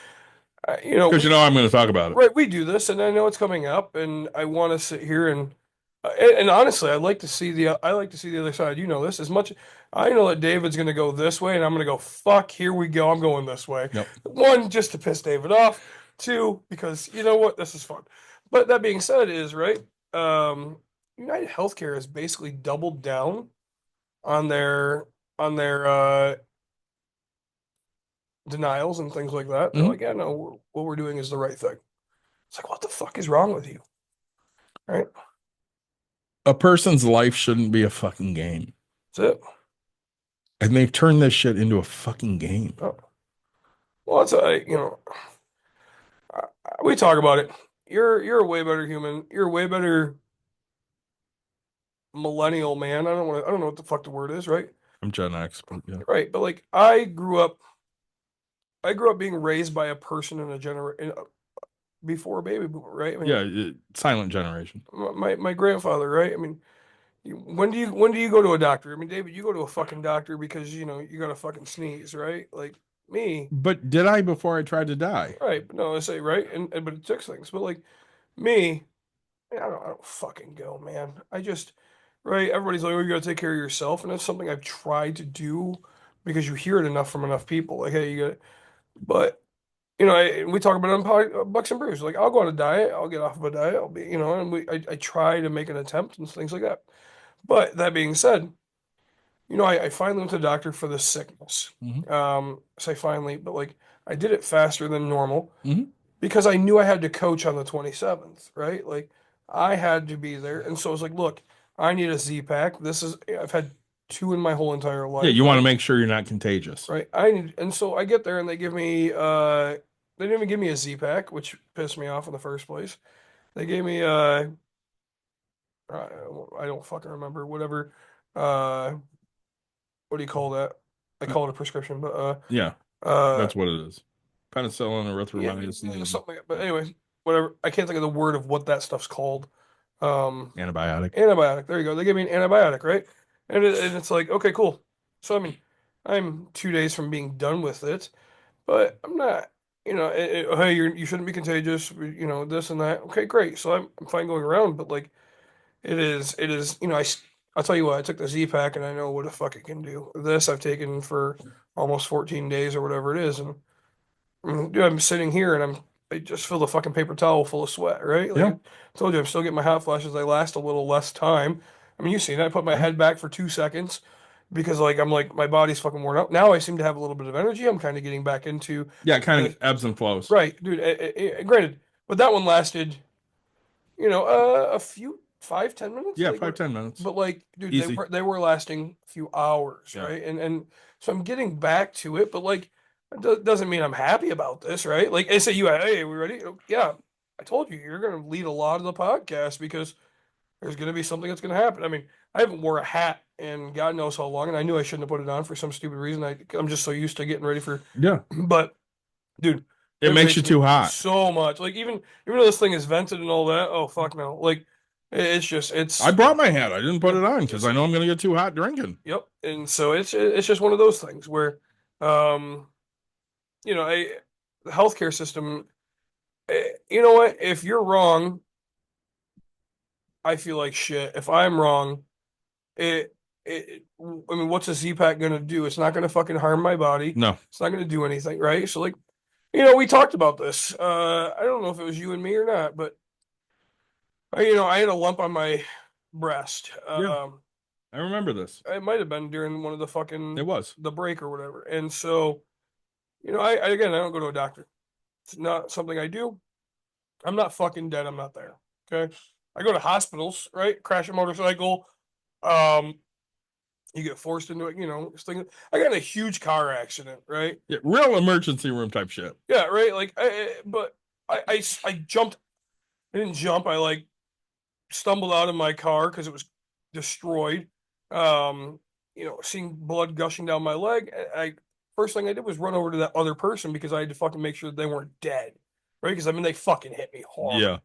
Because I'm going to talk about it. right, we do this and I know it's coming up and I want to sit here and honestly, I like to see the other side. You know this as much. I know that David's going to go this way and I'm going to go, fuck, here we go. I'm going this way. Yep. One, just to piss David off. Two, because you know what? This is fun. But that being said, is right. Um, United Healthcare has basically doubled down on their denials and things like that. They're Mhm. like, yeah, no, what we're doing is the right thing. It's like, what the fuck is wrong with you? Right? A person's life shouldn't be a fucking game. That's it. And they've turned this shit into a fucking game. Oh. Well, it's we talk about it. You're a way better human. You're a way better millennial man. I don't know what the fuck the word is, right? I'm Gen X, but yeah. Right, but like I grew up being raised by a person in a generation before a baby boomer, right? I mean, Yeah, silent generation. my grandfather, right? I mean, when do you go to a doctor? I mean, David, you go to a fucking doctor because you got to fucking sneeze, right? Like me, But did I before I tried to die? right? But no, I say right, and but it took things. But like me, I don't fucking go, man. I just right. Everybody's like, oh, you got to take care of yourself, and that's something I've tried to do because you hear it enough from enough people. Like, hey, you got, but we talk about it on Bucks and Brews. Like, I'll go on a diet, I'll get off of a diet, I'll be, and I try to make an attempt and things like that. But that being said, I finally went to the doctor for this sickness. Mhm. Say finally, but like I did it faster than normal Mhm. because I knew I had to coach on the 27th, right? Like I had to be there. And so I was like, look, I need a Z pack. I've had two in my whole entire life. Yeah, you want to right? make sure you're not contagious. Right. And so I get there and they give me they didn't even give me a Z pack, which pissed me off in the first place. They gave me I don't fucking remember whatever uh what do you call that? I call it a prescription, but Yeah, uh that's what it is. Penicillin, yeah, erythromycin, something like that. But anyway, whatever. I can't think of the word of what that stuff's called. antibiotic. Antibiotic. There you go. They gave me an antibiotic, right? And it's like, okay, cool. So I mean, I'm 2 days from being done with it. But I'm not, hey, you shouldn't be contagious, this and that. Okay, great. So I'm fine going around, but like it is, I'll tell you what, I took the Z pack and I know what the fuck it can do. This I've taken for almost 14 days or whatever it is, and dude, I'm sitting here and I just filled a fucking paper towel full of sweat, right? Like Yeah. I told you, I'm still getting my hot flashes. They last a little less time. I mean, you seen it. I put my head back for 2 seconds because I'm like my body's fucking worn out. Now I seem to have a little bit of energy. I'm kind of getting back into Yeah, it kind of ebbs and flows. right, dude. Granted, but that one lasted, a few 5-10 minutes. Yeah, Like, 5-10 minutes. but like, dude, Easy. they were lasting a few hours, Yeah. right? And so I'm getting back to it, but like, doesn't mean I'm happy about this, right? Like I say, hey, we ready? Oh, yeah, I told you you're gonna lead a lot of the podcast because there's gonna be something that's gonna happen. I mean, I haven't wore a hat in God knows how long, and I knew I shouldn't have put it on for some stupid reason. I'm just so used to getting ready for, Yeah, but dude, it makes you me too hot. so much. Like even though this thing is vented and all that, oh fuck no. Like it's I brought my hat. I didn't put it on because I know I'm going to get too hot drinking. yep. And so it's just one of those things where um the healthcare system, you know what? If you're wrong, I feel like shit. If I'm wrong, I mean, what's a Z-Pack gonna do? It's not gonna fucking harm my body. No. It's not gonna do anything, right? So like, we talked about this. I don't know if it was you and me or not, but I had a lump on my breast. Yeah. I remember this. It might have been during one of the It was. the break or whatever. And so, again, I don't go to a doctor. It's not something I do. I'm not fucking dead. I'm not there. Okay. I go to hospitals, right? Crash a motorcycle. Um, you get forced into it, I got in a huge car accident, right? Yeah, real emergency room type shit. Yeah, right. Like, but I jumped. I didn't jump. I like stumbled out of my car because it was destroyed. Seeing blood gushing down my leg. First thing I did was run over to that other person because I had to fucking make sure that they weren't dead, right? Because I mean they fucking hit me hard. Yeah.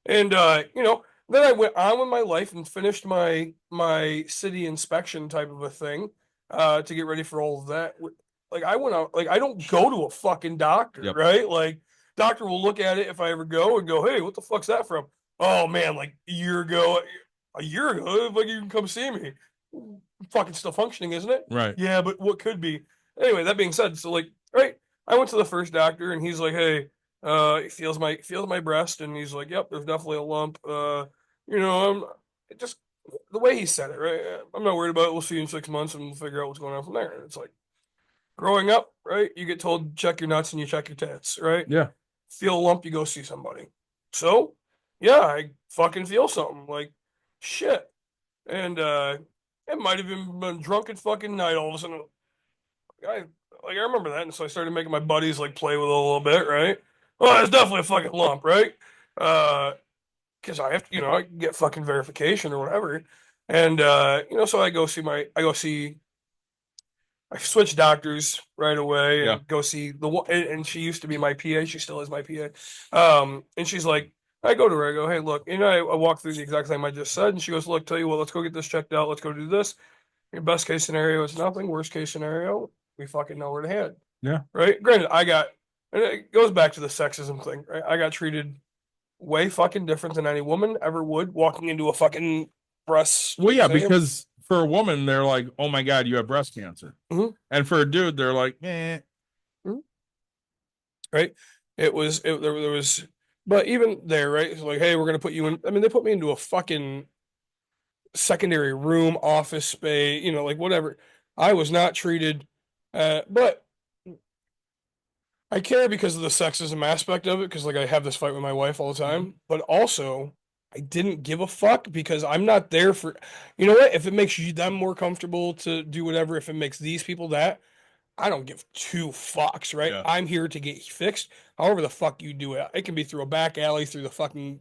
And then I went on with my life and finished my city inspection type of a thing, to get ready for all of that. Like I went out, like I don't go to a fucking doctor, Yep. right? Like doctor will look at it if I ever go and go, hey, what the fuck's that from? Oh man, like a year ago, like you can come see me. Fucking still functioning, isn't it? Right. Yeah, but what could be? Anyway, that being said, so like, right, I went to the first doctor and he's like, hey, he feels my breast and he's like, yep, there's definitely a lump. I'm just the way he said it, right? I'm not worried about it. We'll see you in 6 months and we'll figure out what's going on from there. And it's like growing up, right? You get told check your nuts and you check your tits, right? Yeah. Feel a lump, you go see somebody. So, yeah, I fucking feel something like shit. And it might have been drunken fucking night all of a sudden. I I remember that, and so I started making my buddies like play with it a little bit, right? Well, it's definitely a fucking lump, right? Because I have to, I get fucking verification or whatever, and so I switched doctors right away and Yeah. go see the one, and she used to be my PA. She still is my PA. And she's like, I go to her. I go, hey, look, I walk through the exact thing I just said, and she goes, look, tell you what, let's go get this checked out. Let's go do this. Your best case scenario is nothing. Worst case scenario, we fucking know where to head. Yeah. Right. Granted, and it goes back to the sexism thing. Right. I got treated way fucking different than any woman ever would walking into a fucking breast. Well, yeah, exam. because for a woman, they're like, oh my God, you have breast cancer. Mhm. And for a dude, they're like, eh. Right. There was, but even there, right? It's like, hey, we're going to put you in. I mean, they put me into a fucking secondary room, office space, like whatever. I was not treated, but I care because of the sexism aspect of it, because like I have this fight with my wife all the time, but also I didn't give a fuck because I'm not there for, you know what? If it makes them more comfortable to do whatever, if it makes these people that, I don't give two fucks, right? Yeah. I'm here to get fixed. However the fuck you do it, it can be through a back alley, through the fucking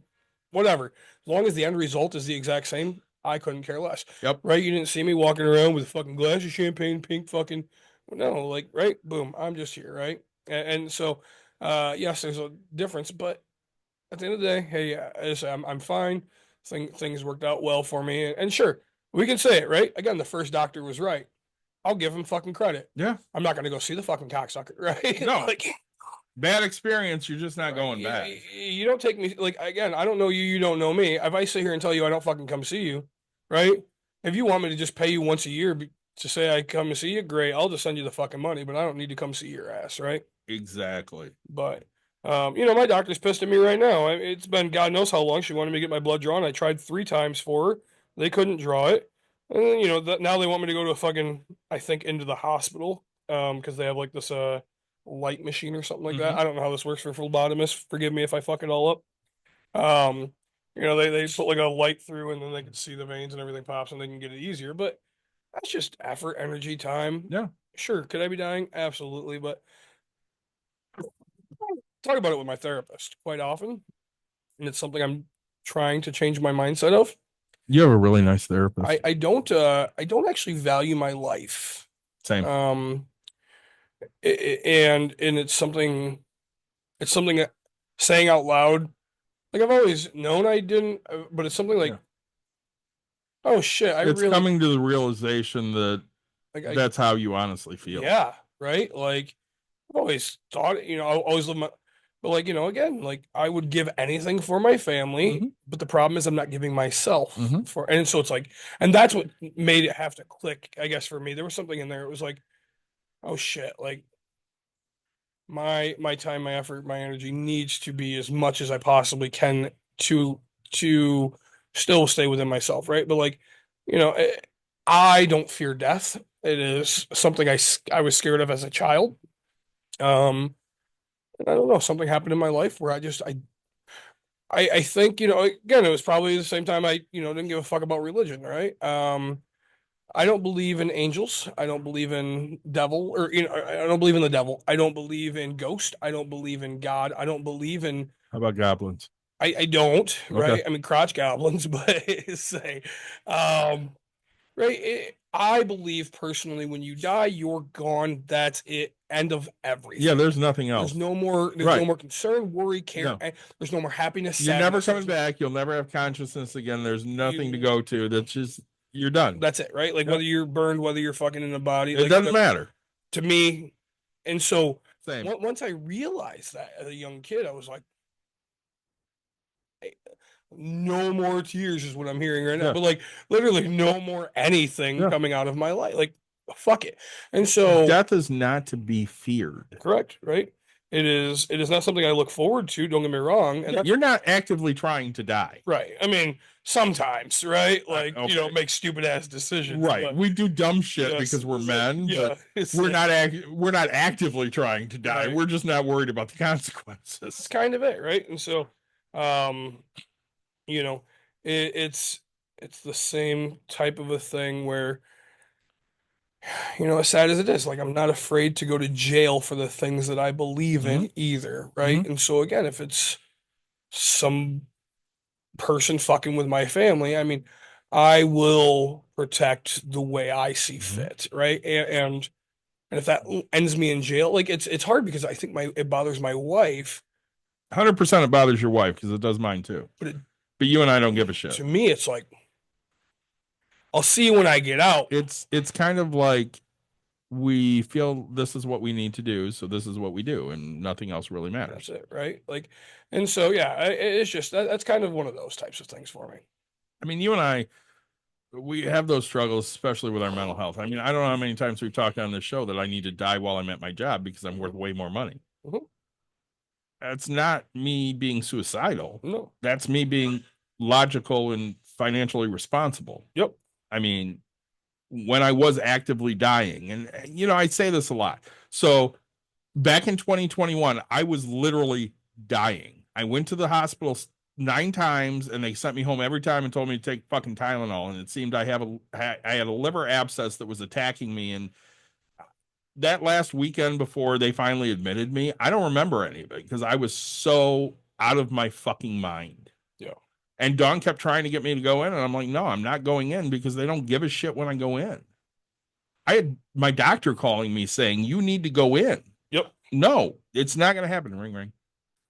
whatever. As long as the end result is the exact same, I couldn't care less. Yep. Right? You didn't see me walking around with a fucking glass of champagne, pink fucking. No, like, right? Boom. I'm just here, right? And so, yes, there's a difference, but at the end of the day, hey, I'm fine. Things worked out well for me, and sure, we can say it, right? Again, the first doctor was right. I'll give him fucking credit. Yeah. I'm not going to go see the fucking cocksucker, right? No. Like, bad experience. You're just not going back. You don't take me, like, again, I don't know you, you don't know me. If I sit here and tell you I don't fucking come see you, right? If you want me to just pay you once a year to say I come and see you, great. I'll just send you the fucking money, but I don't need to come see your ass, right? Exactly. But, my doctor's pissed at me right now. It's been God knows how long. She wanted me to get my blood drawn. I tried 3 times for her. They couldn't draw it. And then, now they want me to go to a fucking, I think, into the hospital, because they have like this light machine or something like that. I don't know how this works for phlebotomists. Forgive me if I fuck it all up. They put like a light through and then they can see the veins and everything pops and they can get it easier. But that's just effort, energy, time. Yeah. Sure. Could I be dying? Absolutely. But talk about it with my therapist quite often. And it's something I'm trying to change my mindset of. You have a really nice therapist. I don't actually value my life. Same. And it's something that saying out loud, like I've always known I didn't, but it's something like, oh shit, it's coming to the realization that that's how you honestly feel. Yeah, right. Like I've always thought, I always live But like, again, like I would give anything for my family, Mhm. but the problem is I'm not giving myself Mhm. for, and so it's like, and that's what made it have to click, I guess, for me. There was something in there. It was like, oh shit, like my time, my effort, my energy needs to be as much as I possibly can to to still stay within myself, right? But like, I don't fear death. It is something I was scared of as a child. And I don't know, something happened in my life where I think, again, it was probably the same time I, didn't give a fuck about religion, right? I don't believe in angels. I don't believe in devil, or I don't believe in the devil. I don't believe in ghost. I don't believe in God. I don't believe in How about goblins? I don't, Okay. right? I mean crotch goblins, but say um right? I believe personally when you die, you're gone. That's it. End of Yeah, everything. there's nothing There's else. no more there's no Right. more concern, worry, care. No. There's no more happiness, You're never sadness. coming back. You'll never have consciousness again. There's nothing to You go to. That's just you're done. that's it, right? Like Yep. whether you're burned, whether you're fucking in a body, It like doesn't matter. to me. And so Same. once I realized that as a young kid, I was like, hey, no more tears is what I'm hearing right now. Yeah. But like literally no more anything Yeah. coming out of my life. Like fuck it. And so Death is not to be feared. correct, right? It is not something I look forward to, don't get me wrong. And that's You're not actively trying to die. right. I mean, sometimes, right? Like, Okay. make stupid ass decisions. Right. But We do dumb shit yes, because we're men, yeah, but it's we're not actively trying to die. Right. We're just not worried about the consequences. that's kind of it, right? And so, um, you know, it's the same type of a thing where, as sad as it is, like I'm not afraid to go to jail for the things that I believe in either, right? Mhm. And so again, if it's some person fucking with my family, I mean, I will protect the way I see fit, right? And if that ends me in jail, like it's hard because I think it bothers my wife, 100% it bothers your wife because it does mine too. but But you and I don't give a shit. to me it's like I'll see you when I get out. It's kind of like we feel this is what we need to do, so this is what we do, and nothing else really matters. That's it, right? Like, and so yeah, it's just that's kind of one of those types of things for me. I mean, you and I, we have those struggles, especially with our mental health. I mean, I don't know how many times we've talked on this show that I need to die while I'm at my job because I'm worth way more money. Mhm. That's not me being suicidal. No. That's me being logical and financially responsible. Yep. I mean, when I was actively dying, and I say this a lot. So back in 2021, I was literally dying. I went to the hospital 9 times, and they sent me home every time and told me to take fucking Tylenol. And it seemed I had a liver abscess that was attacking me. And that last weekend before they finally admitted me, I don't remember any of it because I was so out of my fucking mind. Yeah. And Dawn kept trying to get me to go in, and I'm like, no, I'm not going in because they don't give a shit when I go in. I had my doctor calling me saying, you need to go in. Yep. No, it's not going to happen. Ring, ring.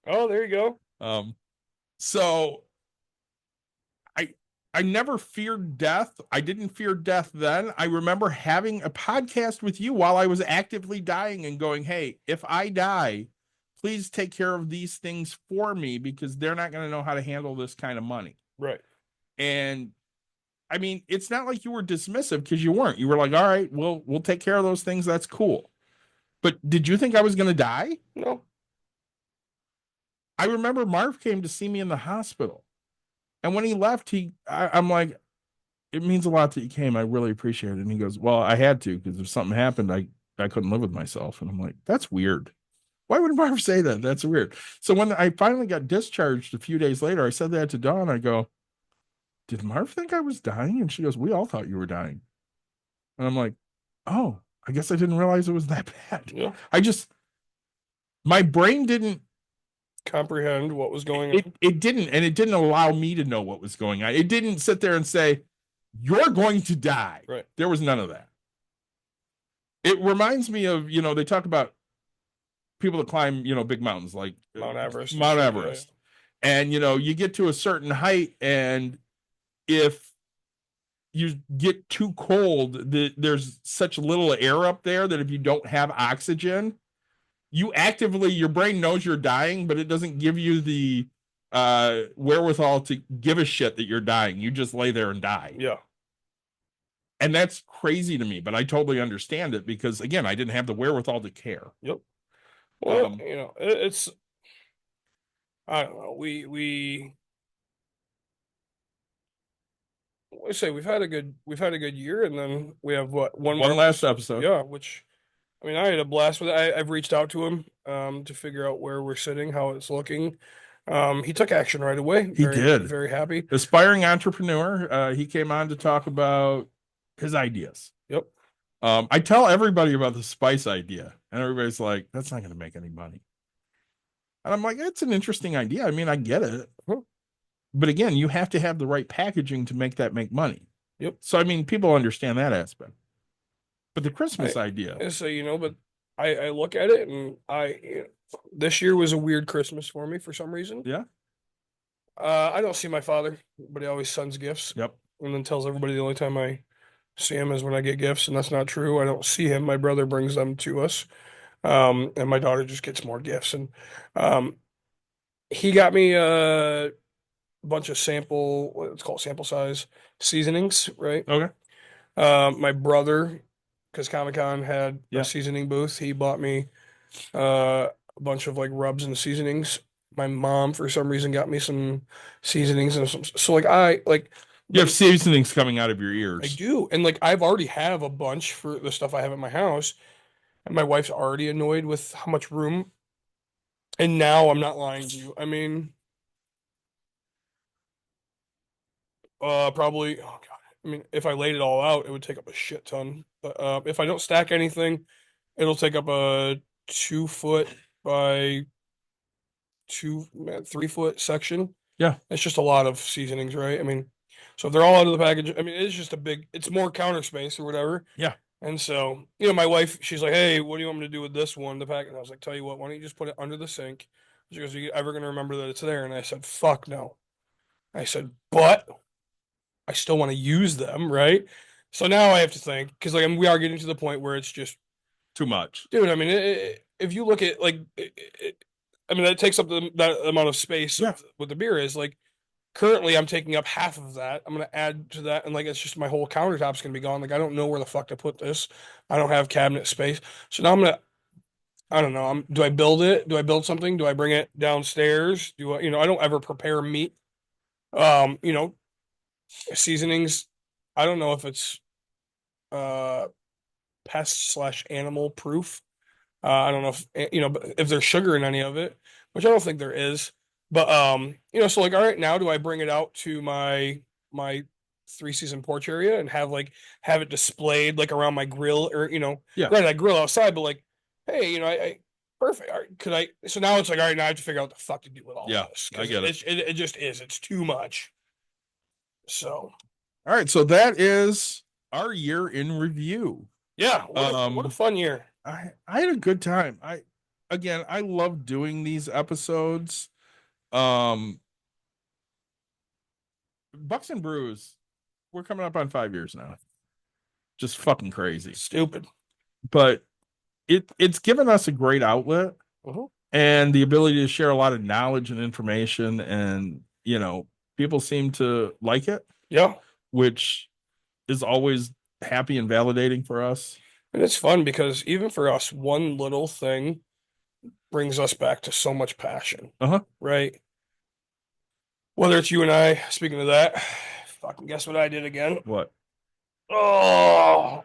Oh, there you go. So I never feared death. I didn't fear death then. I remember having a podcast with you while I was actively dying and going, hey, if I die, please take care of these things for me because they're not going to know how to handle this kind of money. Right. And I mean, it's not like you were dismissive because you weren't. You were like, all right, we'll take care of those things. That's cool. But did you think I was going to die? No. I remember Marv came to see me in the hospital. And when he left, I'm like, it means a lot that you came. I really appreciate it. And he goes, well, I had to because if something happened, I couldn't live with myself. And I'm like, that's weird. Why would Marv say that? That's weird. So when I finally got discharged a few days later, I said that to Dawn. I go, did Marv think I was dying? And she goes, we all thought you were dying. And I'm like, oh, I guess I didn't realize it was that bad. Yeah. My brain didn't comprehend what was going on. It didn't, and it didn't allow me to know what was going on. It didn't sit there and say, you're going to die. Right. There was none of that. It reminds me of, they talk about people that climb, big mountains like Mount Everest. Yeah. And, you get to a certain height, and if you get too cold, there's such little air up there that if you don't have oxygen, you actively, your brain knows you're dying, but it doesn't give you the wherewithal to give a shit that you're dying. You just lay there and die. Yeah. And that's crazy to me, but I totally understand it because again, I didn't have the wherewithal to care. Yep. Well, Um, it's I don't know. I say we've had a good year, and then we have what one One more last episode. Yeah, which I mean, I had a blast with it. I've reached out to him to figure out where we're sitting, how it's looking. He took action right away. He did. Very happy. Aspiring entrepreneur. He came on to talk about his ideas. Yep. I tell everybody about the spice idea, and everybody's like, "That's not going to make any money." And I'm like, "It's an interesting idea. I mean, I get it, but again, you have to have the right packaging to make that make money." Yep. So I mean, people understand that aspect, but the Christmas idea. So but I look at it and this year was a weird Christmas for me for some reason. Yeah. I don't see my father, but he always sends gifts. Yep. And then tells everybody the only time I see him is when I get gifts, and that's not true. I don't see him. My brother brings them to us. And my daughter just gets more gifts. And he got me a bunch of what's called sample size seasonings, right? Okay. My brother, because Comic-Con had Yeah. a seasoning booth, he bought me a bunch of like rubs and seasonings. My mom, for some reason, got me some seasonings and so like You have seasonings coming out of your ears. I do. And like I've already have a bunch for the stuff I have at my house. And my wife's already annoyed with how much room. And now I'm not lying to you. I mean, probably, oh God. I mean, if I laid it all out, it would take up a shit ton. But if I don't stack anything, it'll take up a 2 foot by 3 foot section. Yeah. It's just a lot of seasonings, right? I mean, so if they're all out of the package, I mean, it's just it's more counter space or whatever. Yeah. And so, my wife, she's like, "Hey, what do you want me to do with this one, the pack?" And I was like, "Tell you what, why don't you just put it under the sink?" She goes, "Are you ever going to remember that it's there?" And I said, "Fuck no." I said, "But I still want to use them, right?" So now I have to think, because like we are getting to the point where it's just Too much. dude. I mean, if you look at I mean, that takes up that amount of space Yeah. with the beer is like. Currently, I'm taking up half of that. I'm gonna add to that, and like it's just my whole countertop's gonna be gone. Like I don't know where the fuck to put this. I don't have cabinet space, so now I don't know. Do I build it? Do I build something? Do I bring it downstairs? Do I? I don't ever prepare meat. Um, you know, Seasonings. I don't know if it's uh pest/animal proof. I don't know if there's sugar in any of it, which I don't think there is. But so like, all right, now do I bring it out to my 3-season porch area and have it displayed like around my grill or Yeah. right, I grill outside, but like, hey, I perfect. All right, could I? So now it's like, all right, now I have to figure out what the fuck to do with all Yeah, this. I get it. It just is. It's too much. So All right, so that is our year in review. yeah, what a fun year. I had a good time. I love doing these episodes. Bucks and Brews, we're coming up on 5 years now. Just fucking crazy. Stupid. But it's given us a great outlet Mhm. and the ability to share a lot of knowledge and information, and people seem to like it, Yeah. which is always happy and validating for us. And it's fun because even for us, one little thing brings us back to so much passion, Uh-huh. right? Whether it's you and I, speaking of that, fucking guess what I did again? What? Oh,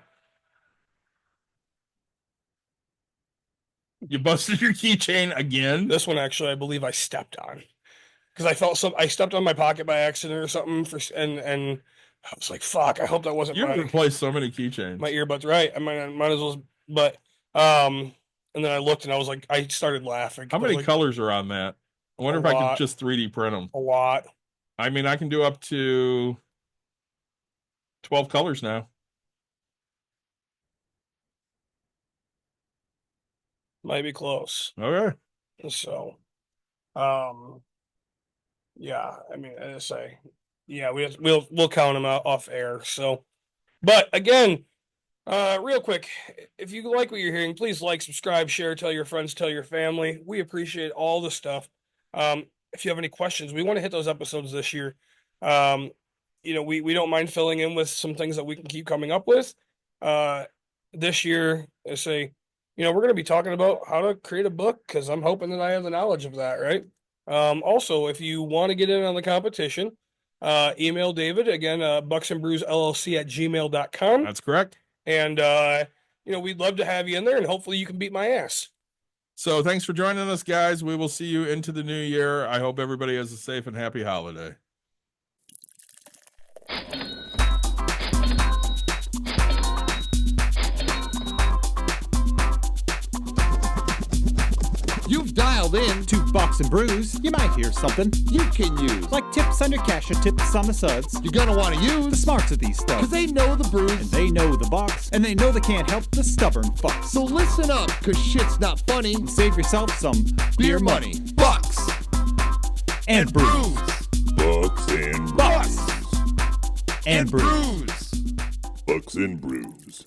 You busted your keychain again? this one actually, I believe I stepped on because I stepped on my pocket by accident or something and I was like, fuck, I hope that wasn't You've replaced so many keychains. my earbuds, right? I might as well, but, and then I looked and I was like, I started laughing. How many colors are on that? I wonder if I could just 3D print them. A lot. I mean, I can do up to 12 colors now. Might be close. Okay. So, yeah, I mean, I say, yeah, we'll count them out off air. So, but again, Real quick, if you like what you're hearing, please like, subscribe, share, tell your friends, tell your family. We appreciate all the stuff. If you have any questions, we want to hit those episodes this year. We don't mind filling in with some things that we can keep coming up with. This year, we're going to be talking about how to create a book because I'm hoping that I have the knowledge of that, right? Also, if you want to get in on the competition, email David again, bucksandbrewsllc@gmail.com. That's correct. And, we'd love to have you in there and hopefully you can beat my ass. So thanks for joining us, guys. We will see you into the new year. I hope everybody has a safe and happy holiday. You've dialed in To Bucks and Brews, you might hear something you can use. like tips on your cash or tips on the suds. You're gonna want to The use smarts of these because studs. they know the brews. And they know the Bucks, and they know they can't help the stubborn fucks. So listen up, cause shit's not funny. Save yourself some Beer money, bucks, and brews. Bucks and Bucks brews. and brews. brews. Bucks and brews.